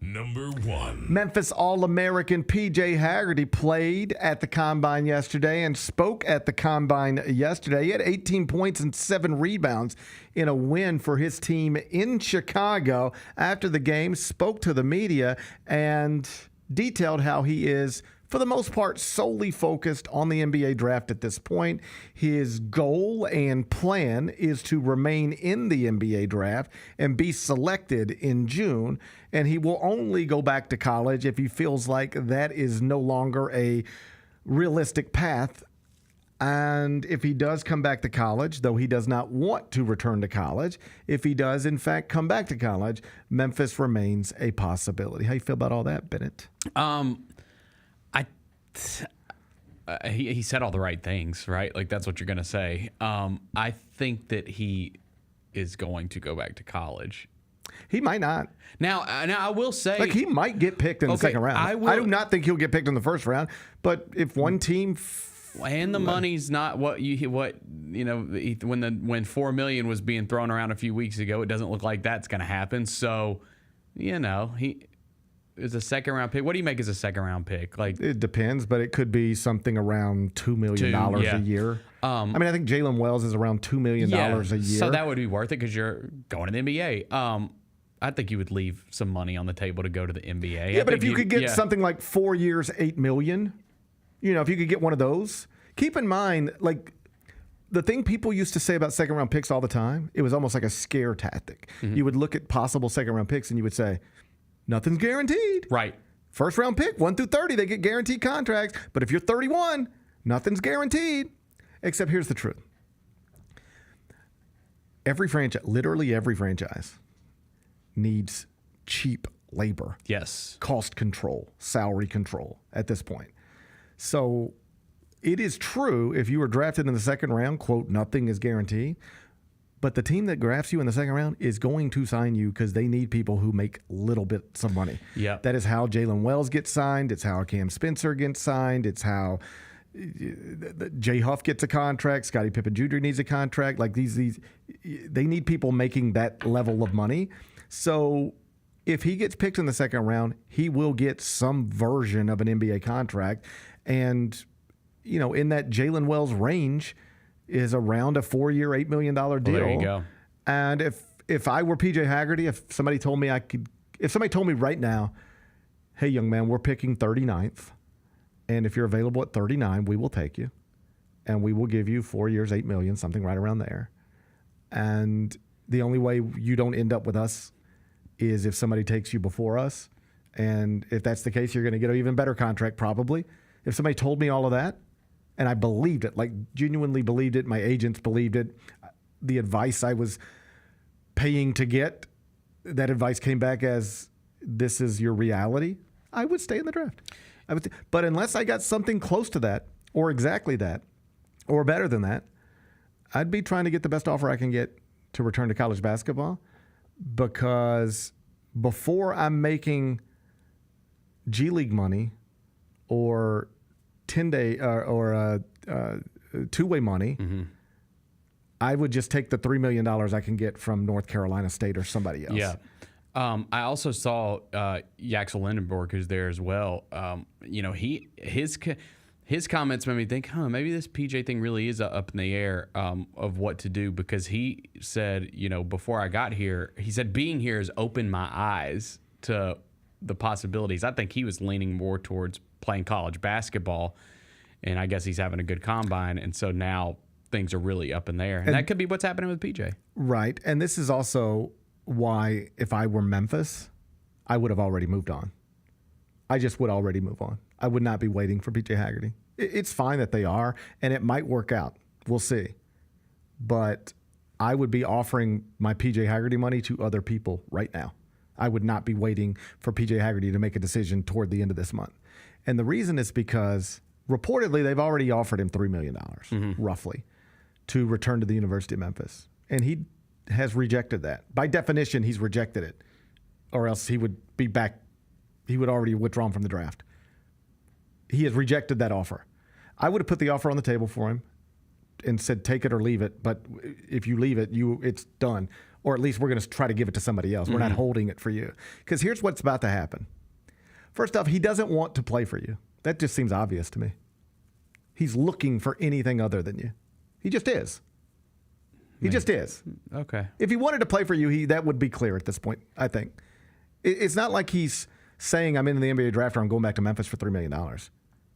Number 1. Memphis All-American PJ Haggerty played at the Combine yesterday and spoke at the Combine yesterday. He had 18 points and 7 rebounds in a win for his team in Chicago. After the game, spoke to the media and detailed how he is for the most part, solely focused on the NBA draft at this point. His goal and plan is to remain in the NBA draft and be selected in June. And he will only go back to college if he feels like that is no longer a realistic path. And if he does come back to college, though he does not want to return to college, if he does, in fact, come back to college, Memphis remains a possibility. How you feel about all that, Bennett? He said all the right things, right? Like, that's what you're going to say. I think that he is going to go back to college. He might not. Now I will say, like, he might get picked in the second round. I do not think he'll get picked in the first round. But if one team and the money's not what when $4 million was being thrown around a few weeks ago, it doesn't look like that's going to happen. So, he is a second round pick. What do you make as a second round pick? Like, it depends, but it could be something around $2 million a year. I think Jalen Wells is around $2 million a year. So that would be worth it because you're going to the NBA. I think you would leave some money on the table to go to the NBA. Yeah, but if you could get something like 4 years, $8 million, if you could get one of those, keep in mind, like, the thing people used to say about second round picks all the time, it was almost like a scare tactic. Mm-hmm. You would look at possible second round picks and you would say, nothing's guaranteed. Right. First round pick, 1 through 30, they get guaranteed contracts. But if you're 31, nothing's guaranteed. Except here's the truth. Literally every franchise needs cheap labor. Yes. Cost control, salary control at this point. So it is true, if you were drafted in the second round, quote, nothing is guaranteed. But the team that drafts you in the second round is going to sign you because they need people who make little bits of money. Yeah. That is how Jalen Wells gets signed. It's how Cam Spencer gets signed. It's how Jay Huff gets a contract. Scottie Pippen Jr. needs a contract. Like these, they need people making that level of money. So if he gets picked in the second round, he will get some version of an NBA contract. And, in that Jalen Wells range is around a 4-year, $8 million deal. Well, there you go. And if I were PJ Haggerty, if somebody told me right now, hey, young man, we're picking 39th, and if you're available at 39, we will take you, and we will give you 4 years, $8 million, something right around there. And the only way you don't end up with us is if somebody takes you before us. And if that's the case, you're going to get an even better contract probably. If somebody told me all of that, and I believed it, like genuinely believed it, my agents believed it, the advice I was paying to get, that advice came back as this is your reality, I would stay in the draft. But unless I got something close to that or exactly that or better than that, I'd be trying to get the best offer I can get to return to college basketball, because before I'm making G League money or 10-day or two-way money, mm-hmm. I would just take the $3 million I can get from North Carolina State or somebody else. Yeah. I also saw Yaxel Lindenberg, who's there as well. His comments made me think, maybe this PJ thing really is up in the air of what to do, because he said, before I got here, he said being here has opened my eyes to the possibilities. I think he was leaning more towards playing college basketball, and I guess he's having a good combine, and so now things are really up in the air. And that could be what's happening with PJ. Right, and this is also why if I were Memphis, I would have already moved on. I just would already move on. I would not be waiting for PJ Haggerty. It's fine that they are, and it might work out. We'll see. But I would be offering my PJ Haggerty money to other people right now. I would not be waiting for PJ Haggerty to make a decision toward the end of this month. And the reason is because reportedly they've already offered him $3 million, roughly, to return to the University of Memphis. And he has rejected that. By definition, he's rejected it, or else he would be back. He would already withdrawn from the draft. He has rejected that offer. I would have put the offer on the table for him and said, take it or leave it. But if you leave it, it's done. Or at least we're going to try to give it to somebody else. We're not holding it for you. Because here's what's about to happen. First off, he doesn't want to play for you. That just seems obvious to me. He's looking for anything other than you. He just is. He just is. Okay. If he wanted to play for you, that would be clear at this point, I think. It's not like he's saying I'm in the NBA draft or I'm going back to Memphis for $3 million.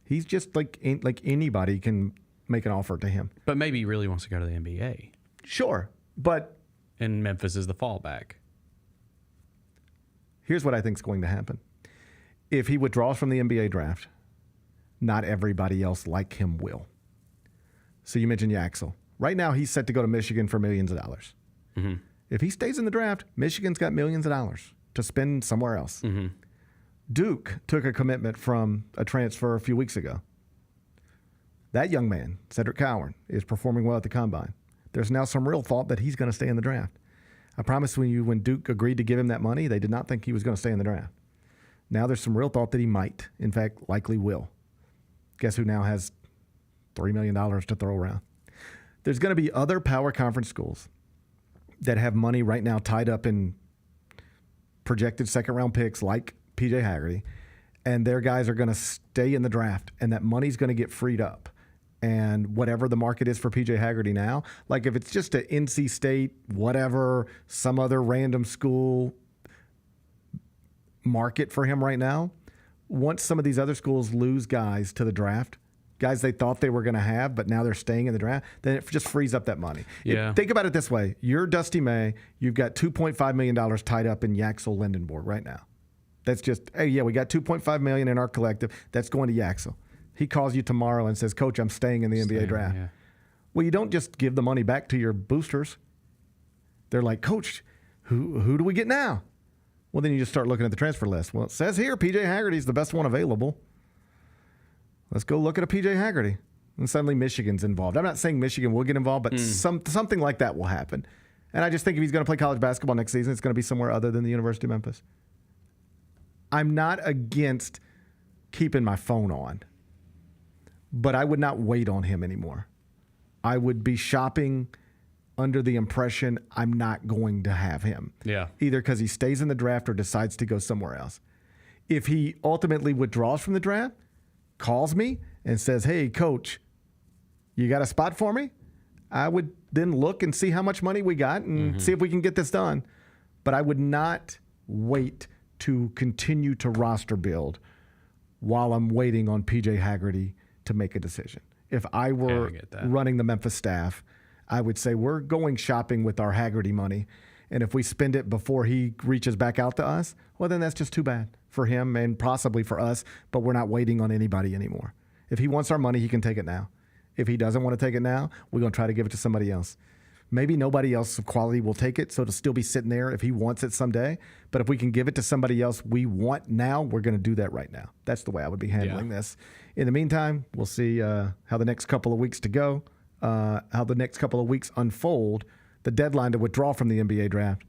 He's just like anybody can make an offer to him. But maybe he really wants to go to the NBA. Sure, but and Memphis is the fallback. Here's what I think is going to happen. If he withdraws from the NBA draft, not everybody else like him will. So you mentioned Yaxel. Right now, he's set to go to Michigan for millions of dollars. Mm-hmm. If he stays in the draft, Michigan's got millions of dollars to spend somewhere else. Mm-hmm. Duke took a commitment from a transfer a few weeks ago. That young man, Cedric Coward, is performing well at the Combine. There's now some real thought that he's going to stay in the draft. I promise when Duke agreed to give him that money, they did not think he was going to stay in the draft. Now there's some real thought that he might, in fact, likely will. Guess who now has $3 million to throw around? There's going to be other power conference schools that have money right now tied up in projected second-round picks like P.J. Haggerty, and their guys are going to stay in the draft, and that money's going to get freed up. And whatever the market is for P.J. Haggerty now, like if it's just an NC State, whatever, some other random school market for him right now, once some of these other schools lose guys to the draft, guys they thought they were going to have, but now they're staying in the draft, then it just frees up that money. Yeah. Think about it this way. You're Dusty May. You've got $2.5 million tied up in Yaxel Lindenborg right now. That's just, hey, yeah, we got $2.5 million in our collective. That's going to Yaxel. He calls you tomorrow and says, Coach, I'm staying in the NBA draft. Yeah. Well, you don't just give the money back to your boosters. They're like, Coach, who do we get now? Well, then you just start looking at the transfer list. Well, it says here P.J. Haggerty's the best one available. Let's go look at a P.J. Haggerty. And suddenly Michigan's involved. I'm not saying Michigan will get involved, but something like that will happen. And I just think if he's going to play college basketball next season, it's going to be somewhere other than the University of Memphis. I'm not against keeping my phone on, but I would not wait on him anymore. I would be shopping under the impression I'm not going to have him. Yeah. Either because he stays in the draft or decides to go somewhere else. If he ultimately withdraws from the draft, calls me and says, hey, Coach, you got a spot for me? I would then look and see how much money we got and see if we can get this done. But I would not wait to continue to roster build while I'm waiting on P.J. Haggerty to make a decision. If I were running the Memphis staff, I would say we're going shopping with our Haggerty money, and if we spend it before he reaches back out to us, well, then that's just too bad for him and possibly for us, but we're not waiting on anybody anymore. If he wants our money, he can take it now. If he doesn't want to take it now, we're going to try to give it to somebody else. Maybe nobody else of quality will take it, so it'll still be sitting there if he wants it someday. But if we can give it to somebody else we want now, we're going to do that right now. That's the way I would be handling this. In the meantime, we'll see how the next couple of weeks unfold. The deadline to withdraw from the NBA draft,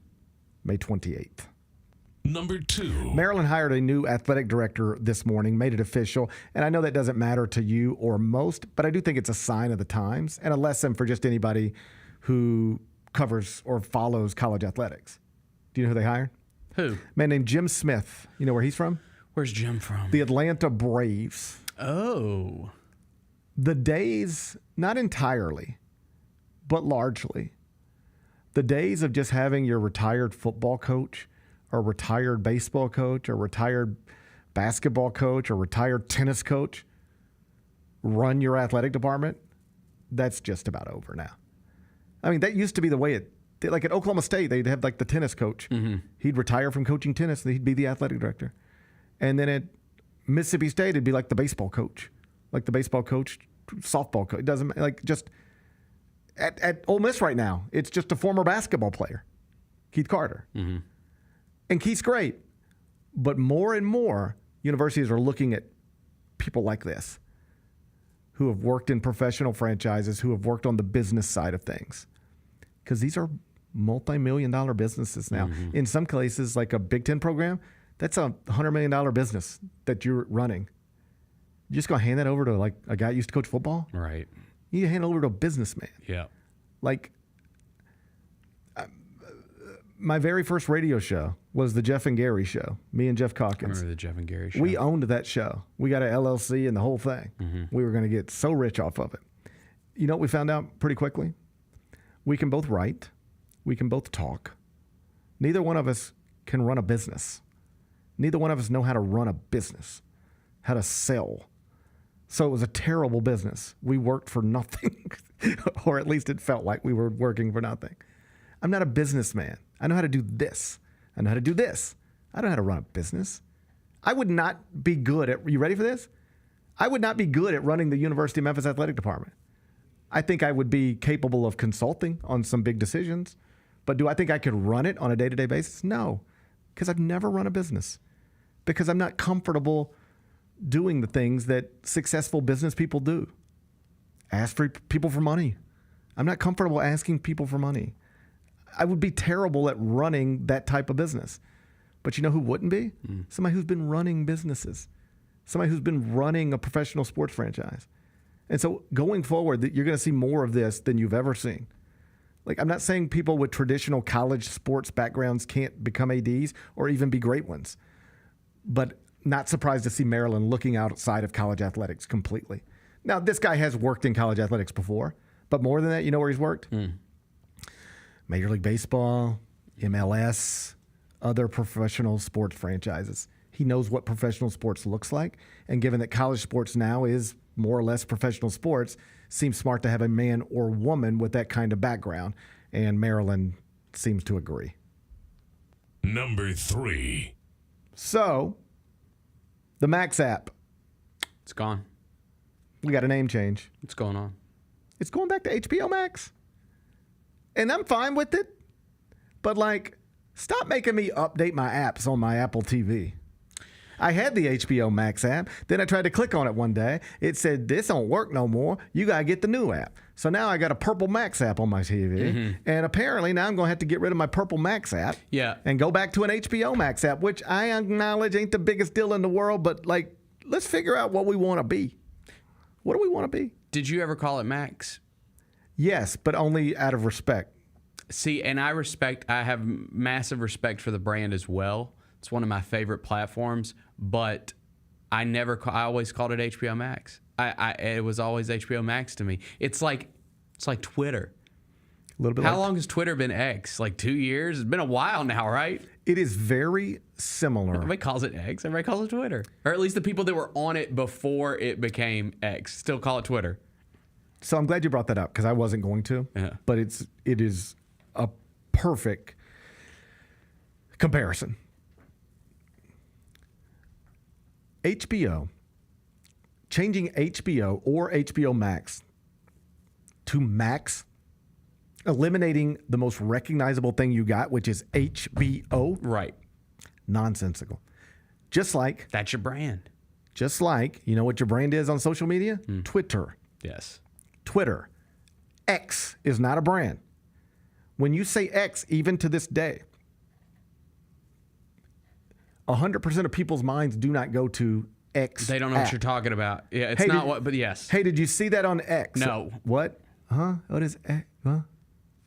May 28th. Number 2. Maryland hired a new athletic director this morning, made it official. And I know that doesn't matter to you or most, but I do think it's a sign of the times and a lesson for just anybody who covers or follows college athletics. Do you know who they hired? Who? A man named Jim Smith. You know where he's from? Where's Jim from? The Atlanta Braves. Oh. The days, not entirely, but largely, the days of just having your retired football coach or retired baseball coach or retired basketball coach or retired tennis coach run your athletic department, that's just about over now. I mean, that used to be the way like at Oklahoma State, they'd have like the tennis coach. Mm-hmm. He'd retire from coaching tennis and he'd be the athletic director. And then at Mississippi State, it'd be like the baseball coach, softball coach. It doesn't like just at Ole Miss right now, it's just a former basketball player, Keith Carter. Mm-hmm. And Keith's great. But more and more universities are looking at people like this who have worked in professional franchises, who have worked on the business side of things. Because these are multi-million-dollar businesses now. Mm-hmm. In some cases, like a Big Ten program, that's a $100 million business that you're running. You're just going to hand that over to like a guy who used to coach football? Right. You need to hand it over to a businessman. Yeah. Like, my very first radio show was the Jeff and Gary show, me and Jeff Calkins. I remember the Jeff and Gary show. We owned that show. We got an LLC and the whole thing. Mm-hmm. We were going to get so rich off of it. You know what we found out pretty quickly? We can both write. We can both talk. Neither one of us can run a business. Neither one of us know how to run a business, how to sell, So it was a terrible business. We worked for nothing, or at least it felt like we were working for nothing. I'm not a businessman. I know how to do this. I know how to do this. I don't know how to run a business. I would not be good at, you ready for this? I would not be good at running the University of Memphis athletic department. I think I would be capable of consulting on some big decisions, but do I think I could run it on a day-to-day basis? No, because I've never run a business, because I'm not comfortable doing the things that successful business people do. Ask for people for money. I'm not comfortable asking people for money. I would be terrible at running that type of business. But you know who wouldn't be? Somebody who's been running businesses. Somebody who's been running a professional sports franchise. And so going forward, you're going to see more of this than you've ever seen. Like, I'm not saying people with traditional college sports backgrounds can't become ADs or even be great ones. But not surprised to see Maryland looking outside of college athletics completely. Now, this guy has worked in college athletics before, but more than that, you know where he's worked? Major League Baseball, MLS, other professional sports franchises. He knows what professional sports looks like, and given that college sports now is more or less professional sports, seems smart to have a man or woman with that kind of background, and Maryland seems to agree. Number 3. So, the Max app. It's gone. We got a name change. What's going on? It's going back to HBO Max. And I'm fine with it. But, like, stop making me update my apps on my Apple TV. I had the HBO Max app. Then I tried to click on it one day. It said, this don't work no more. You got to get the new app. So now I got a Purple Max app on my TV. And apparently now I'm going to have to get rid of my Purple Max app. Yeah. And go back to an HBO Max app, which I acknowledge ain't the biggest deal in the world. But, like, let's figure out what we want to be. What do we want to be? Did you ever call it Max? Yes, but only out of respect. See, and I have massive respect for the brand as well. It's one of my favorite platforms, but I always called it HBO Max. It was always HBO Max to me. It's like Twitter. A little bit. How long has Twitter been X? Like 2 years? It's been a while now, right? It is very similar. Everybody calls it X. Everybody calls it Twitter. Or at least the people that were on it before it became X still call it Twitter. So I'm glad you brought that up because I wasn't going to. Yeah. But it is a perfect comparison. HBO, changing HBO or HBO Max to Max, eliminating the most recognizable thing you got, which is HBO. Right. Nonsensical. Just like. That's your brand. Just like, you know what your brand is on social media? Twitter. Yes. Twitter. X is not a brand. When you say X, even to this day, 100% of people's minds do not go to X. They don't know what you're talking about. Yeah, it's not what, but yes. Hey, did you see that on X? No. What? Huh? What is X? Huh?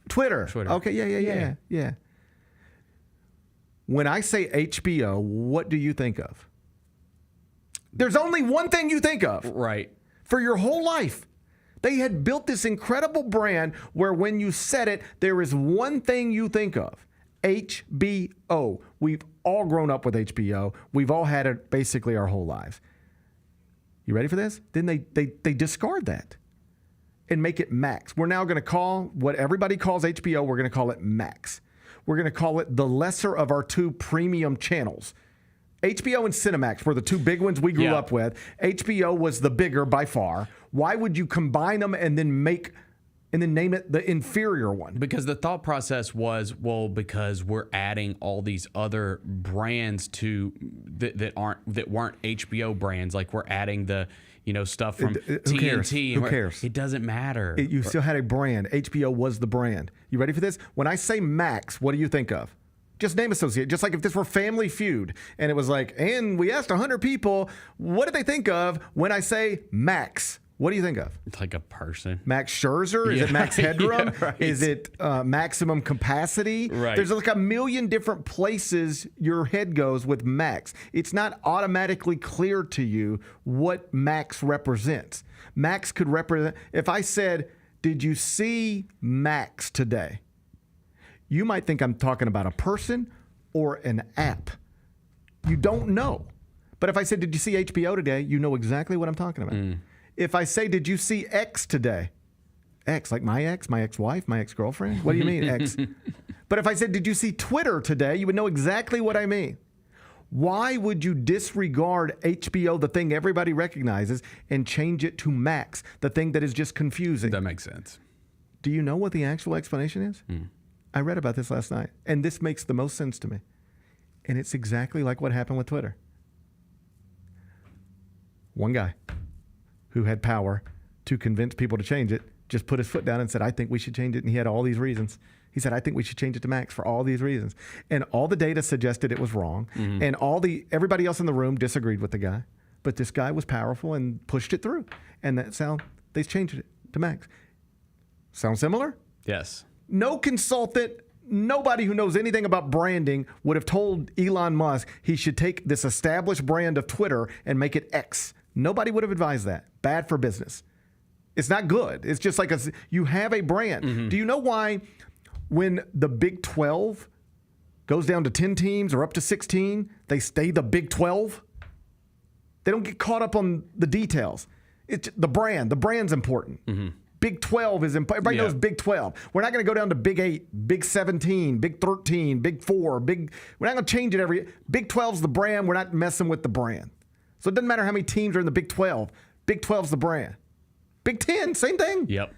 Twitter. Okay, yeah. When I say HBO, what do you think of? There's only one thing you think of. Right. For your whole life. They had built this incredible brand where when you said it, there is one thing you think of. HBO. We've all grown up with HBO. We've all had it basically our whole lives. You ready for this? Then they discard that and make it Max. We're now going to call what everybody calls HBO, we're going to call it Max. We're going to call it the lesser of our two premium channels. HBO and Cinemax were the two big ones we grew up with. HBO was the bigger by far. Why would you combine them and then name it the inferior one? Because the thought process was, well, because we're adding all these other brands to that weren't HBO brands. Like we're adding the stuff from TNT. Who cares? It doesn't matter. You still had a brand. HBO was the brand. You ready for this? When I say Max, what do you think of? Just name associate. Just like if this were Family Feud and it was like, and we asked 100 people, what did they think of when I say Max? What do you think of? It's like a person. Max Scherzer? Is it Max Headroom? Yeah, right. Is it maximum capacity? Right. There's like a million different places your head goes with Max. It's not automatically clear to you what Max represents. Max could represent, if I said, did you see Max today? You might think I'm talking about a person or an app. You don't know. But if I said, did you see HBO today? You know exactly what I'm talking about. If I say, did you see X today? X, like my ex-wife, my ex-girlfriend? What do you mean, X? But if I said, did you see Twitter today? You would know exactly what I mean. Why would you disregard HBO, the thing everybody recognizes, and change it to Max, the thing that is just confusing? That makes sense. Do you know what the actual explanation is? I read about this last night, and this makes the most sense to me. And it's exactly like what happened with Twitter. One guy who had power to convince people to change it just put his foot down and said, I think we should change it. And he had all these reasons. He said, I think we should change it to Max for all these reasons. And all the data suggested it was wrong. And everybody else in the room disagreed with the guy. But this guy was powerful and pushed it through. And that's how they changed it to Max. Sound similar? Yes. No consultant, nobody who knows anything about branding would have told Elon Musk he should take this established brand of Twitter and make it X. Nobody would have advised that. Bad for business. It's not good. It's just like you have a brand. Do you know why when the Big 12 goes down to 10 teams or up to 16, they stay the Big 12? They don't get caught up on the details. It's the brand. The brand's important. Big 12 is important. Everybody knows Big 12. We're not going to go down to Big 8, Big 17, Big 13, Big 4, We're not going to change it Big 12's the brand. We're not messing with the brand. So it doesn't matter how many teams are in the Big 12. Big 12's the brand. Big 10, same thing. Yep.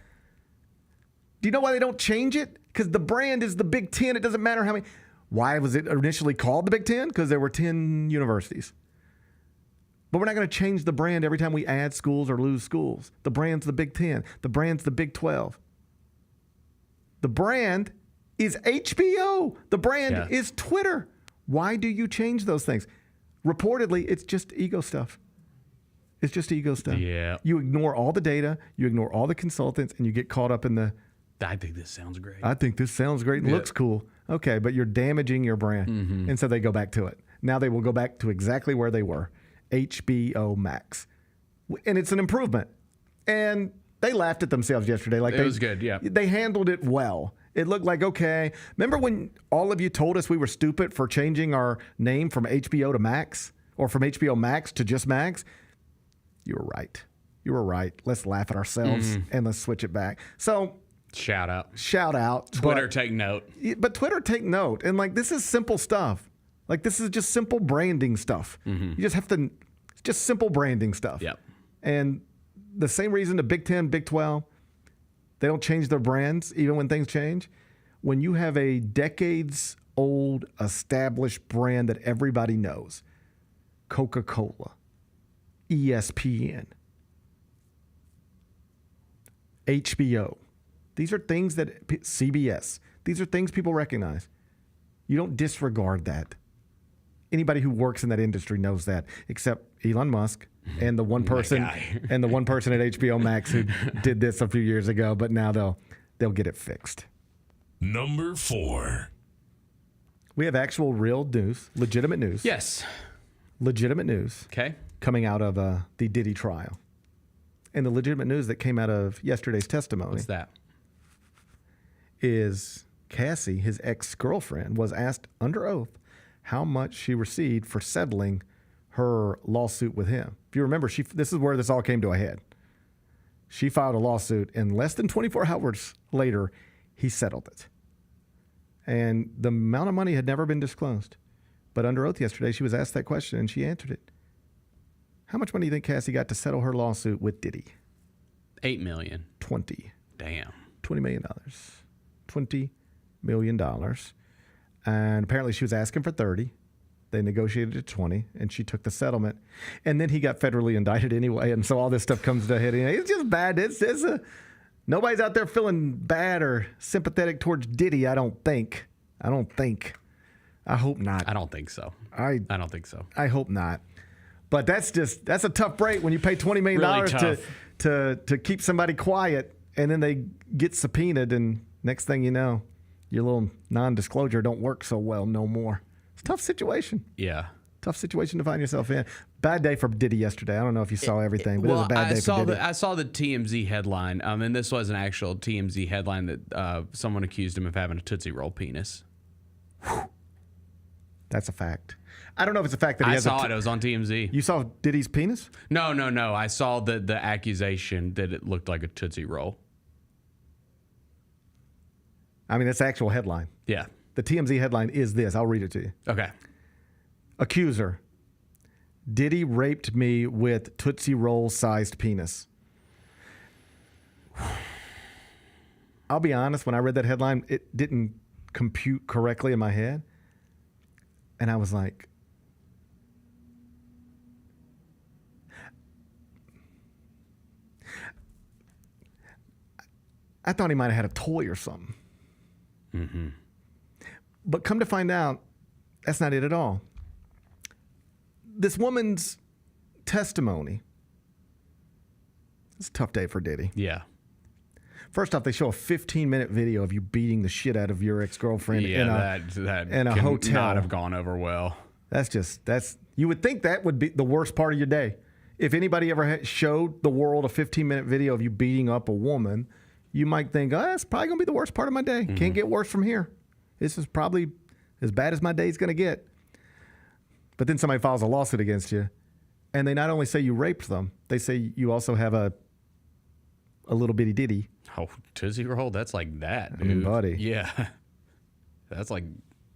Do you know why they don't change it? Because the brand is the Big 10. It doesn't matter how many. Why was it initially called the Big 10? Because there were 10 universities. But we're not going to change the brand every time we add schools or lose schools. The brand's the Big 10. The brand's the Big 12. The brand is HBO. The brand is Twitter. Why do you change those things? Reportedly, it's just ego stuff. It's just ego stuff. Yeah. You ignore all the data, you ignore all the consultants, and you get caught up in I think this sounds great. I think this sounds great and looks cool. Okay, but you're damaging your brand. And so they go back to it. Now they will go back to exactly where they were. HBO Max. And it's an improvement. And they laughed at themselves yesterday. It was good, yeah. They handled it well. It looked like, okay. Remember when all of you told us we were stupid for changing our name from HBO to Max? Or from HBO Max to just Max? You were right. You were right. Let's laugh at ourselves and let's switch it back. So shout out. Twitter, take note. But Twitter, take note. And this is simple stuff. This is just simple branding stuff. You just have to, it's just simple branding stuff. Yep. And the same reason the Big 10, Big 12, they don't change their brands even when things change. When you have a decades-old established brand that everybody knows, Coca-Cola, ESPN, HBO. These are things that CBS. These are things people recognize. You don't disregard that. Anybody who works in that industry knows that, except Elon Musk and the one person at HBO Max who did this a few years ago. But now they'll get it fixed. Number 4. We have actual real news, legitimate news. Yes. Legitimate news. Okay. Coming out of the Diddy trial. And the legitimate news that came out of yesterday's testimony. What's that? Is Cassie, his ex-girlfriend, was asked under oath how much she received for settling her lawsuit with him. If you remember, this is where this all came to a head. She filed a lawsuit, and less than 24 hours later, he settled it. And the amount of money had never been disclosed. But under oath yesterday, she was asked that question, and she answered it. How much money do you think Cassie got to settle her lawsuit with Diddy? $8 million. 20. Damn. $20 million. $20 million. And apparently she was asking for 30. They negotiated to 20, and she took the settlement. And then he got federally indicted anyway, and so all this stuff comes to a head. It's just bad. Nobody's out there feeling bad or sympathetic towards Diddy, I don't think. I hope not. I don't think so. I don't think so. I hope not. But that's a tough break when you pay $20 million really to keep somebody quiet, and then they get subpoenaed, and next thing you know, your little non-disclosure don't work so well no more. It's a tough situation. Yeah. Tough situation to find yourself in. Bad day for Diddy yesterday. I don't know if you saw everything, but it was a bad day for Diddy. I saw the TMZ headline, and this was an actual TMZ headline that someone accused him of having a Tootsie Roll penis. That's a fact. I don't know if it's a fact that he I has saw it. It was on TMZ. You saw Diddy's penis? No. I saw the accusation that it looked like a Tootsie Roll. I mean, that's the actual headline. Yeah. The TMZ headline is this. I'll read it to you. Okay. Accuser. Diddy raped me with Tootsie Roll-sized penis. I'll be honest, when I read that headline, it didn't compute correctly in my head. And I was like, I thought he might have had a toy or something. Mm-hmm. But come to find out, that's not it at all. This woman's testimony, it's a tough day for Diddy. Yeah. First off, they show a 15-minute video of you beating the shit out of your ex-girlfriend in a hotel. Not have gone over well. You would think that would be the worst part of your day. If anybody ever showed the world a 15-minute video of you beating up a woman, you might think, oh, that's probably going to be the worst part of my day. Mm-hmm. Can't get worse from here. This is probably as bad as my day's going to get. But then somebody files a lawsuit against you, and they not only say you raped them, they say you also have a little bitty ditty. Oh, Tootsie Roll? That's like that, dude. I mean, buddy. Yeah. That's like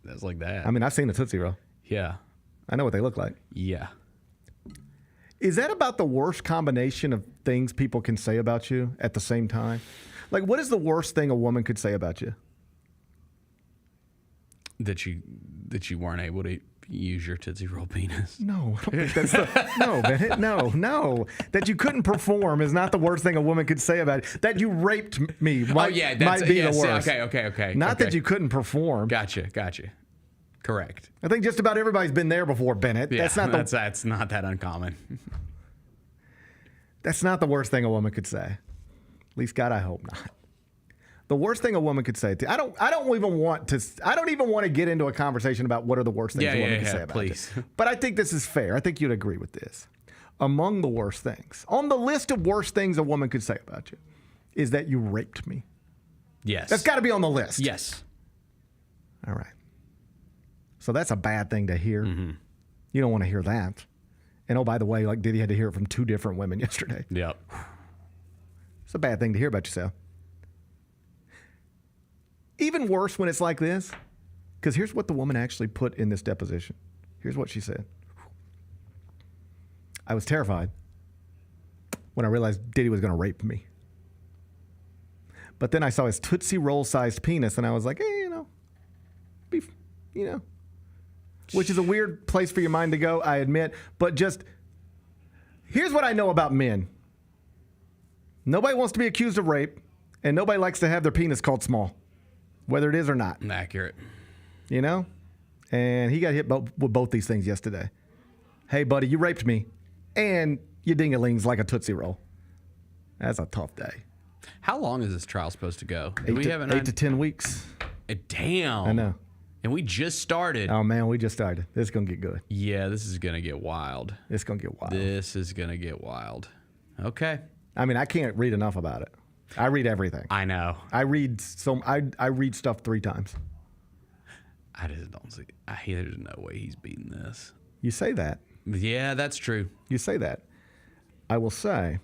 that. I mean, I've seen a Tootsie Roll. Yeah. I know what they look like. Yeah. Is that about the worst combination of things people can say about you at the same time? Like, what is the worst thing a woman could say about you? That you weren't able to use your Tootsie Roll penis. No, I don't think that's no, Bennett, no. That you couldn't perform is not the worst thing a woman could say about it. That you raped me might be the worst. Okay. Not that you couldn't perform. Gotcha. Correct. I think just about everybody's been there before, Bennett. Yeah, that's not that uncommon. That's not the worst thing a woman could say. At least, God, I hope not. The worst thing a woman could say I don't even want to get into a conversation about what are the worst things a woman could say about please. it. But I think this is fair. I think you'd agree with this. Among the worst things, on the list of worst things a woman could say about you, is that you raped me. Yes. That's got to be on the list. Yes. All right. So that's a bad thing to hear. Mm-hmm. You don't want to hear that. And oh, by the way, like Diddy had to hear it from 2 different women yesterday. Yep. It's a bad thing to hear about yourself. Even worse when it's like this, because here's what the woman actually put in this deposition. Here's what she said. I was terrified when I realized Diddy was going to rape me. But then I saw his Tootsie Roll-sized penis, and I was like, hey, which is a weird place for your mind to go, I admit. But just, here's what I know about men. Nobody wants to be accused of rape, and nobody likes to have their penis called small, whether it is or not. Accurate. You know? And he got hit with both these things yesterday. Hey, buddy, you raped me, and your ding-a-ling's like a Tootsie Roll. That's a tough day. How long is this trial supposed to go? 8 to 10 weeks. Damn. I know. And we just started. Oh, man, we just started. This is going to get good. Yeah, this is going to get wild. It's going to get wild. This is going to get wild. Okay. I mean, I can't read enough about it. I read everything. I know. I read stuff 3 times. I just don't see. There's no way he's beating this. You say that. Yeah, that's true. You say that. I will say,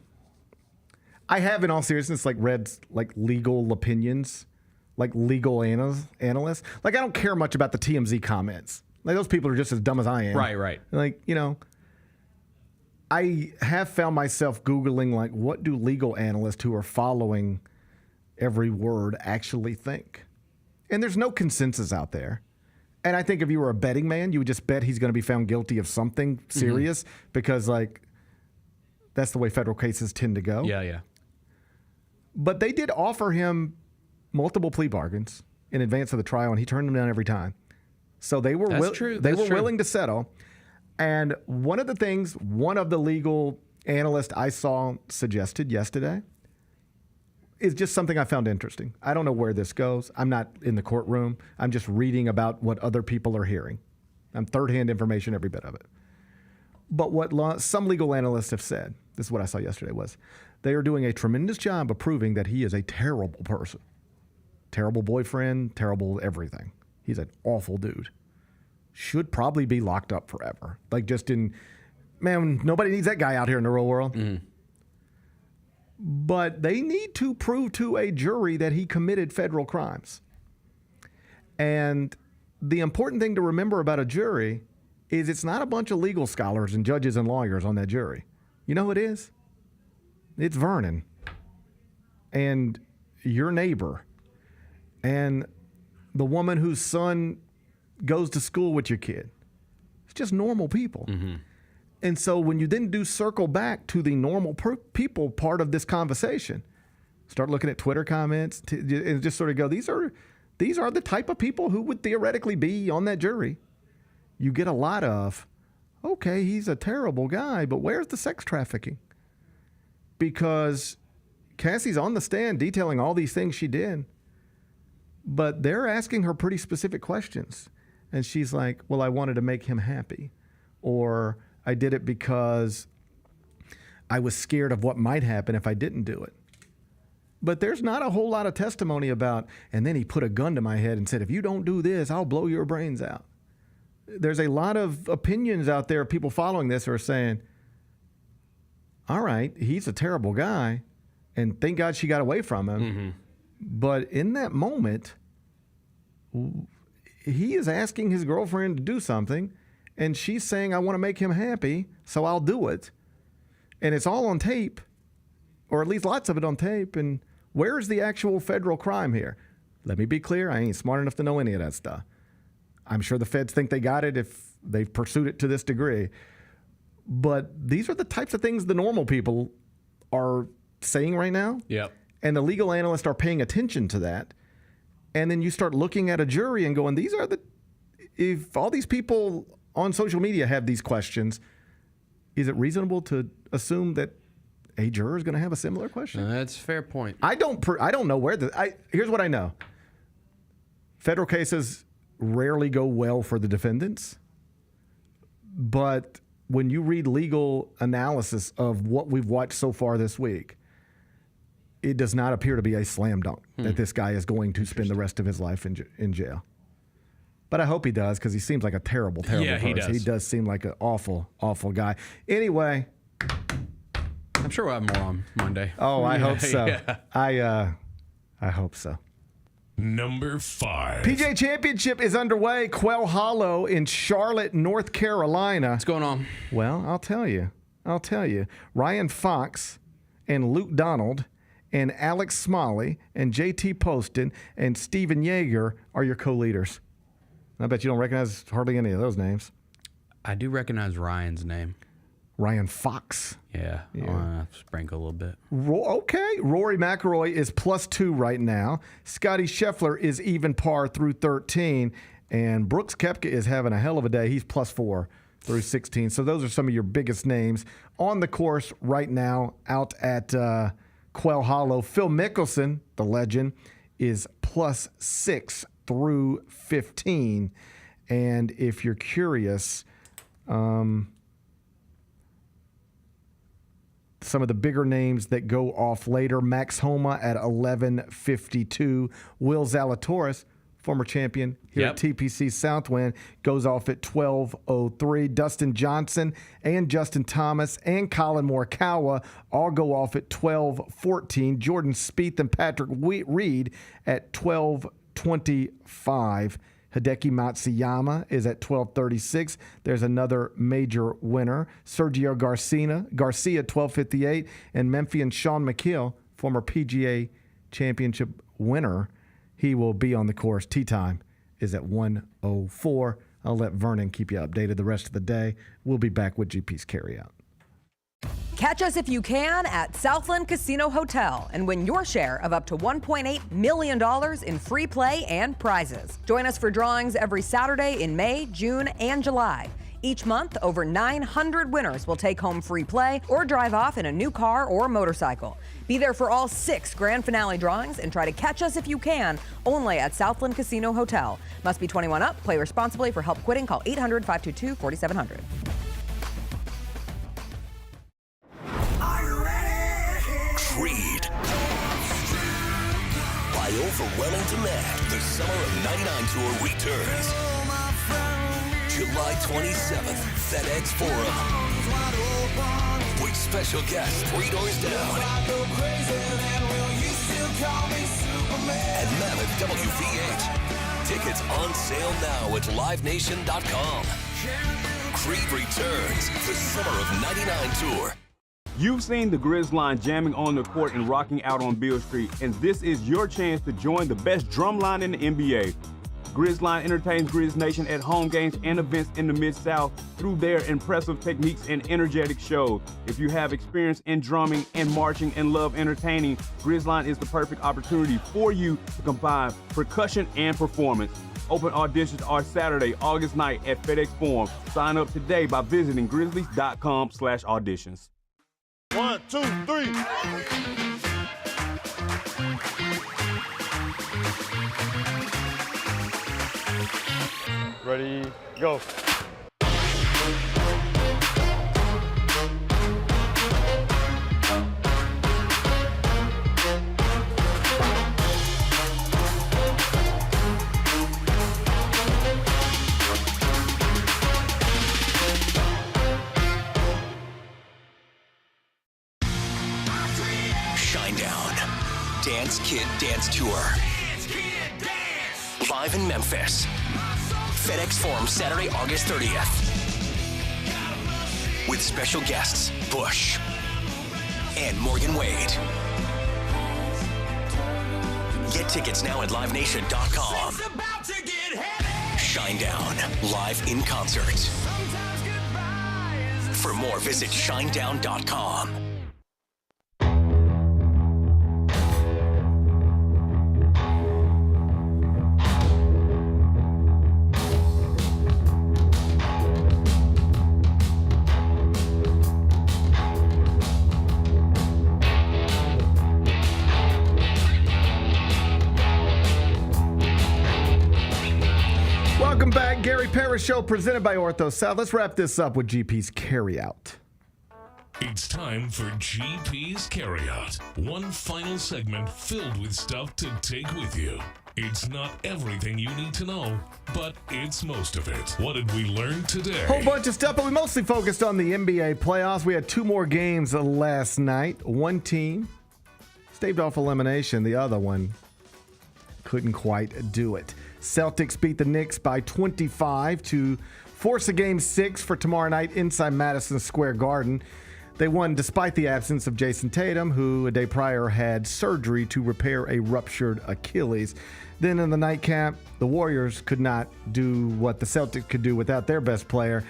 I have, in all seriousness, read legal opinions, legal analysts. I don't care much about the TMZ comments. Those people are just as dumb as I am. Right. I have found myself Googling, what do legal analysts who are following every word actually think? And there's no consensus out there. And I think if you were a betting man, you would just bet he's going to be found guilty of something serious because, that's the way federal cases tend to go. Yeah. But they did offer him multiple plea bargains in advance of the trial, and he turned them down every time. So they were willing to settle. And one of the legal analysts I saw suggested yesterday is just something I found interesting. I don't know where this goes. I'm not in the courtroom. I'm just reading about what other people are hearing. I'm third-hand information, every bit of it. But what some legal analysts have said, this is what I saw yesterday, was they are doing a tremendous job of proving that he is a terrible person. Terrible boyfriend, terrible everything. He's an awful dude. should probably be locked up forever. Like man, nobody needs that guy out here in the real world. But they need to prove to a jury that he committed federal crimes. And the important thing to remember about a jury is it's not a bunch of legal scholars and judges and lawyers on that jury. You know who it is? It's Vernon and your neighbor and the woman whose son goes to school with your kid. It's just normal people. And so when you then do circle back to the normal people part of this conversation, start looking at Twitter comments and just sort of go, these are the type of people who would theoretically be on that jury. You get a lot of, okay, he's a terrible guy, but where's the sex trafficking? Because Cassie's on the stand detailing all these things she did, but they're asking her pretty specific questions. And she's like, well, I wanted to make him happy. Or I did it because I was scared of what might happen if I didn't do it. But there's not a whole lot of testimony about, and then he put a gun to my head and said, if you don't do this, I'll blow your brains out. There's a lot of opinions out there, people following this are saying, all right, he's a terrible guy, and thank God she got away from him. But in that moment, he is asking his girlfriend to do something, and she's saying, I want to make him happy, so I'll do it. And it's all on tape, or at least lots of it on tape. And where's the actual federal crime here? Let me be clear, I ain't smart enough to know any of that stuff. I'm sure the feds think they got it if they've pursued it to this degree. But these are the types of things the normal people are saying right now. Yep. And the legal analysts are paying attention to that. And then you start looking at a jury and going, if all these people on social media have these questions, is it reasonable to assume that a juror is going to have a similar question? That's a fair point. I don't know where here's what I know. Federal cases rarely go well for the defendants, but when you read legal analysis of what we've watched so far this week, it does not appear to be a slam dunk that this guy is going to spend the rest of his life in jail. But I hope he does, because he seems like a terrible person. He does. He does seem like an awful, awful guy. Anyway, I'm sure we'll have more on Monday. Oh, I hope so. Yeah. I hope so. Number 5. PGA Championship is underway. Quail Hollow in Charlotte, North Carolina. What's going on? Well, I'll tell you. Ryan Fox and Luke Donald and Alex Smalley and JT Poston and Steven Yeager are your co-leaders. I bet you don't recognize hardly any of those names. I do recognize Ryan's name. Ryan Fox. Yeah. I want to sprinkle a little bit. Okay. Rory McIlroy is +2 right now. Scotty Scheffler is even par through 13. And Brooks Koepka is having a hell of a day. He's +4 through 16. So those are some of your biggest names on the course right now out at Quail Hollow. Phil Mickelson, the legend, is +6 through 15. And if you're curious, some of the bigger names that go off later: Max Homa at 11:52. Will Zalatoris, former champion here at TPC Southwind, goes off at 12:03. Dustin Johnson and Justin Thomas and Colin Morikawa all go off at 12:14. Jordan Spieth and Patrick Reed at 12:25. Hideki Matsuyama is at 12:36. There's another major winner. Sergio Garcia 12:58. And Memphian Sean McKill, former PGA Championship winner, he will be on the course. Tee time is at 1:04. I'll let Vernon keep you updated the rest of the day. We'll be back with GP's Carryout. Catch us if you can at Southland Casino Hotel and win your share of up to $1.8 million in free play and prizes. Join us for drawings every Saturday in May, June, and July. Each month, over 900 winners will take home free play or drive off in a new car or motorcycle. Be there for all 6 grand finale drawings and try to catch us if you can, only at Southland Casino Hotel. Must be 21 up. Play responsibly. For help quitting, call 800-522-4700. Creed. By overwhelming demand, the Summer of '99 tour returns. July 27th, FedEx Forum. With special guests 3 doors down. At Mammoth WVH. Tickets on sale now at livenation.com. Creed returns, the Summer of 99 tour. You've seen the Grizz line jamming on the court and rocking out on Beale Street, and this is your chance to join the best drum line in the NBA. Grizz line entertains Grizz Nation at home games and events in the Mid-South through their impressive techniques and energetic shows. If you have experience in drumming and marching and love entertaining, Grizz line is the perfect opportunity for you to combine percussion and performance. Open auditions are Saturday, August 9th at FedEx Forum. Sign up today by visiting grizzlies.com/auditions. 1, 2, 3. Ready, go. Dance Kid Dance Tour. Live in Memphis. FedEx Forum, Saturday, August 30th. With special guests, Bush and Morgan Wade. Get tickets now at livenation.com. Shinedown, live in concert. For more, visit shinedown.com. Welcome back. Gary Parrish Show presented by Ortho South. Let's wrap this up with GP's Carryout. It's time for GP's Carryout. One final segment filled with stuff to take with you. It's not everything you need to know, but it's most of it. What did we learn today? Whole bunch of stuff, but we mostly focused on the NBA playoffs. We had 2 more games last night. One team staved off elimination. The other one couldn't quite do it. Celtics beat the Knicks by 25 to force a Game 6 for tomorrow night inside Madison Square Garden. They won despite the absence of Jason Tatum, who a day prior had surgery to repair a ruptured Achilles. Then in the nightcap, the Warriors could not do what the Celtics could do without their best player.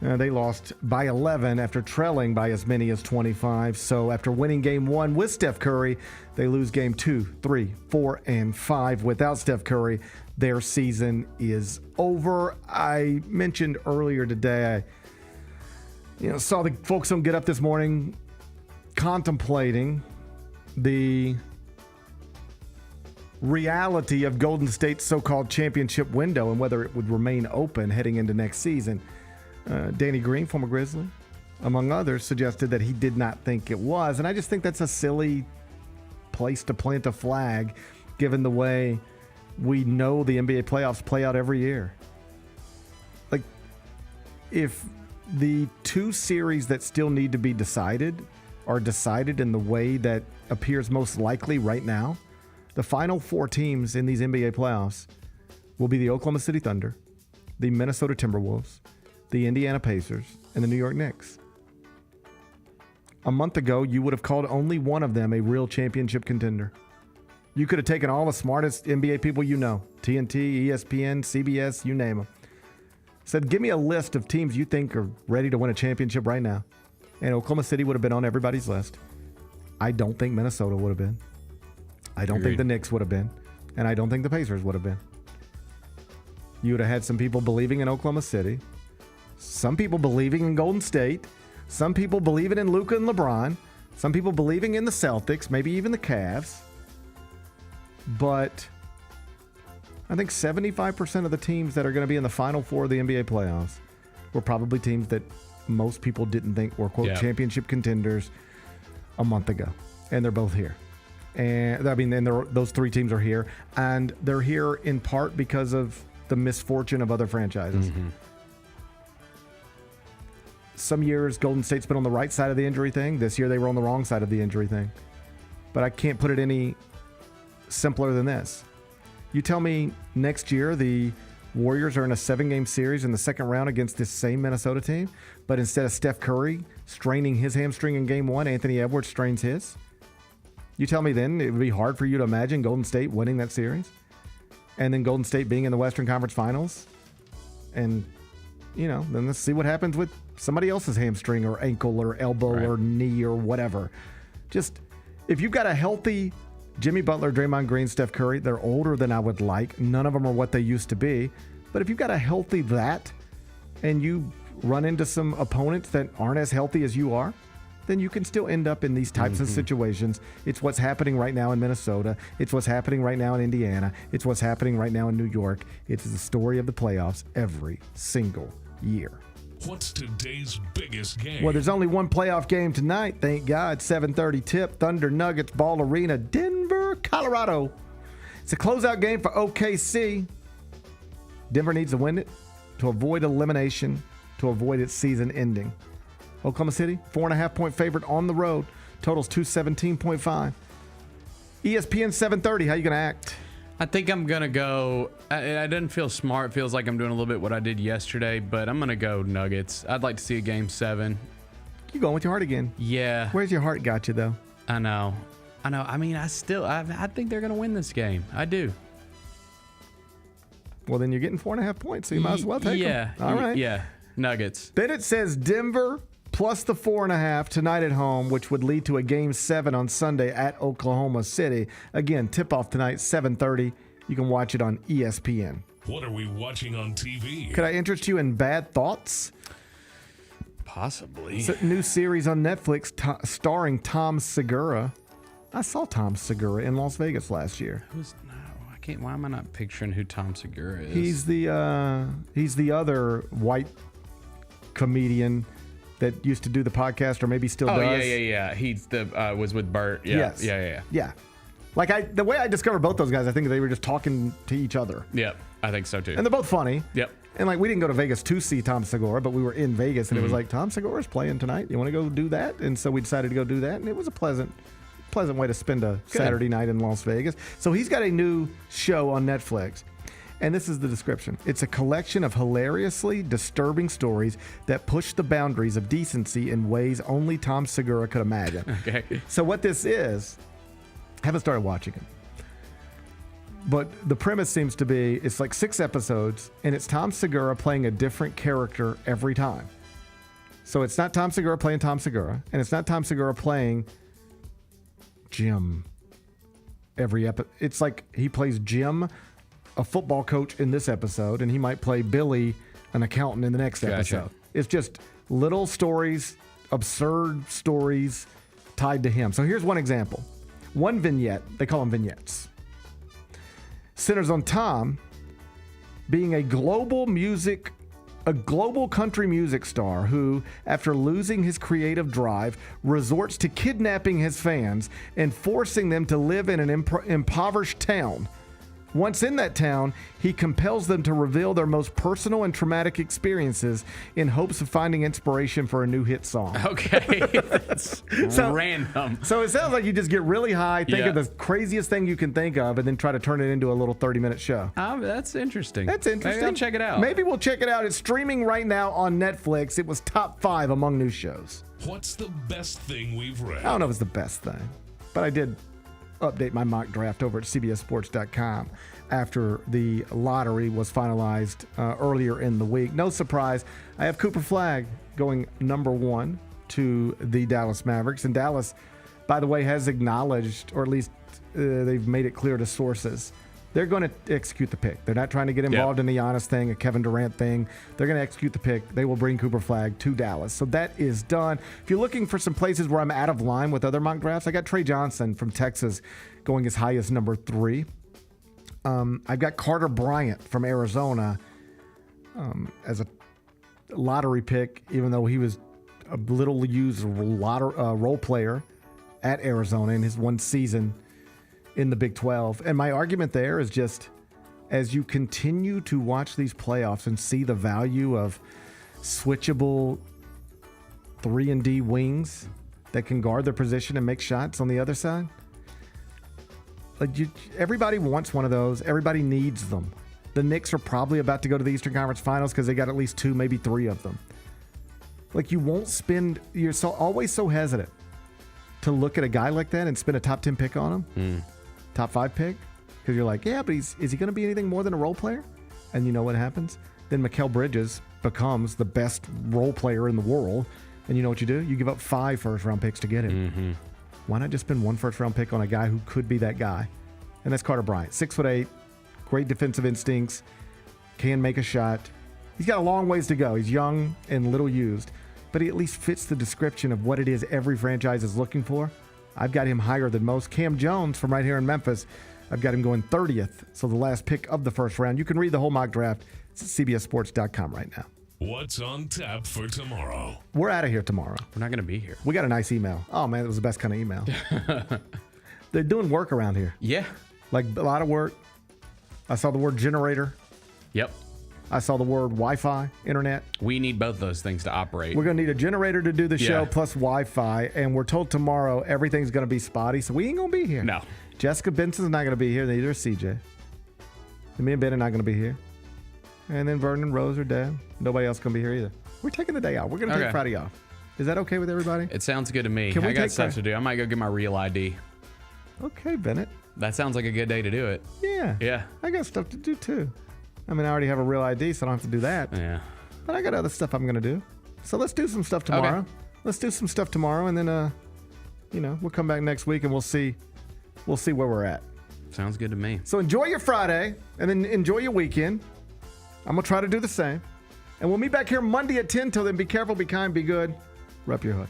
They lost by 11 after trailing by as many as 25. So after winning Game 1 with Steph Curry, they lose Game 2, 3, 4, and 5 without Steph Curry. Their season is over. I mentioned earlier today, I saw the folks on Get Up this morning contemplating the reality of Golden State's so-called championship window and whether it would remain open heading into next season. Danny Green, former Grizzly, among others, suggested that he did not think it was. And I just think that's a silly place to plant a flag, given the way we know the NBA playoffs play out every year. Like, if the 2 series that still need to be decided are decided in the way that appears most likely right now, the final 4 teams in these NBA playoffs will be the Oklahoma City Thunder, the Minnesota Timberwolves, the Indiana Pacers, and the New York Knicks. A month ago, you would have called only one of them a real championship contender. You could have taken all the smartest NBA people you know, TNT, ESPN, CBS, you name them. Said, give me a list of teams you think are ready to win a championship right now. And Oklahoma City would have been on everybody's list. I don't think Minnesota would have been. I don't think the Knicks would have been. And I don't think the Pacers would have been. You would have had some people believing in Oklahoma City. Some people believing in Golden State. Some people believing in Luka and LeBron. Some people believing in the Celtics, maybe even the Cavs. But I think 75% of the teams that are going to be in the Final Four of the NBA playoffs were probably teams that most people didn't think were, quote, championship contenders a month ago. And they're both here. And I mean, those 3 teams are here. And they're here in part because of the misfortune of other franchises. some years Golden State's been on the right side of the injury thing. This year they were on the wrong side of the injury thing. But I can't put it any simpler than this. You tell me next year the Warriors are in a 7-game series in the second round against this same Minnesota team, but instead of Steph Curry straining his hamstring in game 1, Anthony Edwards strains his. You tell me then it would be hard for you to imagine Golden State winning that series? And then Golden State being in the Western Conference Finals? And, then let's see what happens with somebody else's hamstring or ankle or elbow or knee or whatever. Just, if you've got a healthy Jimmy Butler, Draymond Green, Steph Curry, they're older than I would like. None of them are what they used to be. But if you've got a healthy that and you run into some opponents that aren't as healthy as you are, then you can still end up in these types of situations. It's what's happening right now in Minnesota. It's what's happening right now in Indiana. It's what's happening right now in New York. It's the story of the playoffs every single year. What's today's biggest game? Well, there's only one playoff game tonight, thank God. 7:30 tip, Thunder Nuggets, Ball Arena, Denver, Colorado. It's a closeout game for OKC. Denver needs to win it to avoid elimination, to avoid its season ending. Oklahoma City, 4.5-point favorite on the road. Totals 217.5. ESPN 7:30, how you going to act? I think I'm going to go. I didn't feel smart. It feels like I'm doing a little bit what I did yesterday, but I'm going to go Nuggets. I'd like to see a game 7. You going with your heart again? Yeah. Where's your heart got you, though? I know. I mean, I think they're going to win this game. I do. Well, then you're getting 4.5 points, so you might as well take them. All right. Yeah. Nuggets. Then it says Denver plus the 4.5 tonight at home, which would lead to a game 7 on Sunday at Oklahoma City. Again, tip-off tonight, 7:30. You can watch it on ESPN. What are we watching on TV? Could I interest you in Bad Thoughts? Possibly. It's a new series on Netflix starring Tom Segura. I saw Tom Segura in Las Vegas last year. Why am I not picturing who Tom Segura is? He's the other white comedian that used to do the podcast, or maybe still does. Oh, yeah. He's was with Bert. Yeah. Yes. Yeah. Like the way I discovered both those guys, I think they were just talking to each other. Yep, I think so too. And they're both funny. Yep. And we didn't go to Vegas to see Tom Segura, but we were in Vegas, and it was like, Tom Segura's playing tonight. You want to go do that? And so we decided to go do that, and it was a pleasant way to spend a Saturday night in Las Vegas. So he's got a new show on Netflix. And this is the description. It's a collection of hilariously disturbing stories that push the boundaries of decency in ways only Tom Segura could imagine. Okay. So what this is, I haven't started watching it, but the premise seems to be, it's like 6 episodes, and it's Tom Segura playing a different character every time. So it's not Tom Segura playing Tom Segura, and it's not Tom Segura playing Jim every episode. It's like he plays Jim, a football coach, in this episode, and he might play Billy, an accountant, in the next episode. It's just little stories, absurd stories tied to him. So here's one example. One vignette, they call them vignettes, centers on Tom being a global country music star who, after losing his creative drive, resorts to kidnapping his fans and forcing them to live in an impoverished town. Once in that town, he compels them to reveal their most personal and traumatic experiences in hopes of finding inspiration for a new hit song. Okay. That's random. So it sounds like you just get really high, think of the craziest thing you can think of, and then try to turn it into a little 30-minute show. That's interesting. Maybe I'll check it out. Maybe we'll check it out. It's streaming right now on Netflix. It was top 5 among new shows. What's the best thing we've read? I don't know if it's the best thing, but I did update my mock draft over at CBSSports.com after the lottery was finalized earlier in the week. No surprise, I have Cooper Flagg going number 1 to the Dallas Mavericks. And Dallas, by the way, has acknowledged, or at least they've made it clear to sources, they're going to execute the pick. They're not trying to get involved in the Giannis thing, a Kevin Durant thing. They're going to execute the pick. They will bring Cooper Flagg to Dallas. So that is done. If you're looking for some places where I'm out of line with other mock drafts, I got Trey Johnson from Texas going as high as number 3. I've got Carter Bryant from Arizona as a lottery pick, even though he was a little used role player at Arizona in his one season in the Big 12. And my argument there is just, as you continue to watch these playoffs and see the value of switchable 3-and-D wings that can guard their position and make shots on the other side. Everybody wants one of those. Everybody needs them. The Knicks are probably about to go to the Eastern Conference Finals because they got at least 2, maybe 3 of them. You won't spend. You're always so hesitant to look at a guy like that and spend a top 10 pick on him, top 5 pick, because you're like, yeah, but is he going to be anything more than a role player? And you know what happens? Then Mikal Bridges becomes the best role player in the world, and you know what you do? You give up 5 first-round picks to get him. Mm-hmm. Why not just spend 1 first-round pick on a guy who could be that guy? And that's Carter Bryant, 6'8", great defensive instincts, can make a shot. He's got a long ways to go. He's young and little used, but he at least fits the description of what it is every franchise is looking for. I've got him higher than most. Cam Jones from right here in Memphis, I've got him going 30th, so the last pick of the first round. You can read the whole mock draft. It's at CBSSports.com right now. What's on tap for tomorrow? We're out of here tomorrow. We're not going to be here. We got a nice email. Oh, man, it was the best kind of email. They're doing work around here. Yeah. A lot of work. I saw the word generator. Yep. I saw the word Wi-Fi, internet. We need both those things to operate. We're going to need a generator to do the show plus Wi-Fi, and we're told tomorrow everything's going to be spotty, so we ain't going to be here. No. Jessica Benson's not going to be here. Neither is CJ. And me and Ben are not going to be here. And then Vernon and Rose are dead. Nobody else going to be here either. We're taking the day off. We're going to take Friday off. Is that okay with everybody? It sounds good to me. I got stuff to do. I might go get my real ID. Okay, Bennett. That sounds like a good day to do it. Yeah. Yeah. I got stuff to do too. I mean, I already have a real ID, so I don't have to do that. Yeah. But I got other stuff I'm going to do. So let's do some stuff tomorrow. Okay. Let's do some stuff tomorrow, and then, we'll come back next week, and we'll see where we're at. Sounds good to me. So enjoy your Friday, and then enjoy your weekend. I'm going to try to do the same. And we'll meet back here Monday at 10. Till then, be careful, be kind, be good. Rep your hood.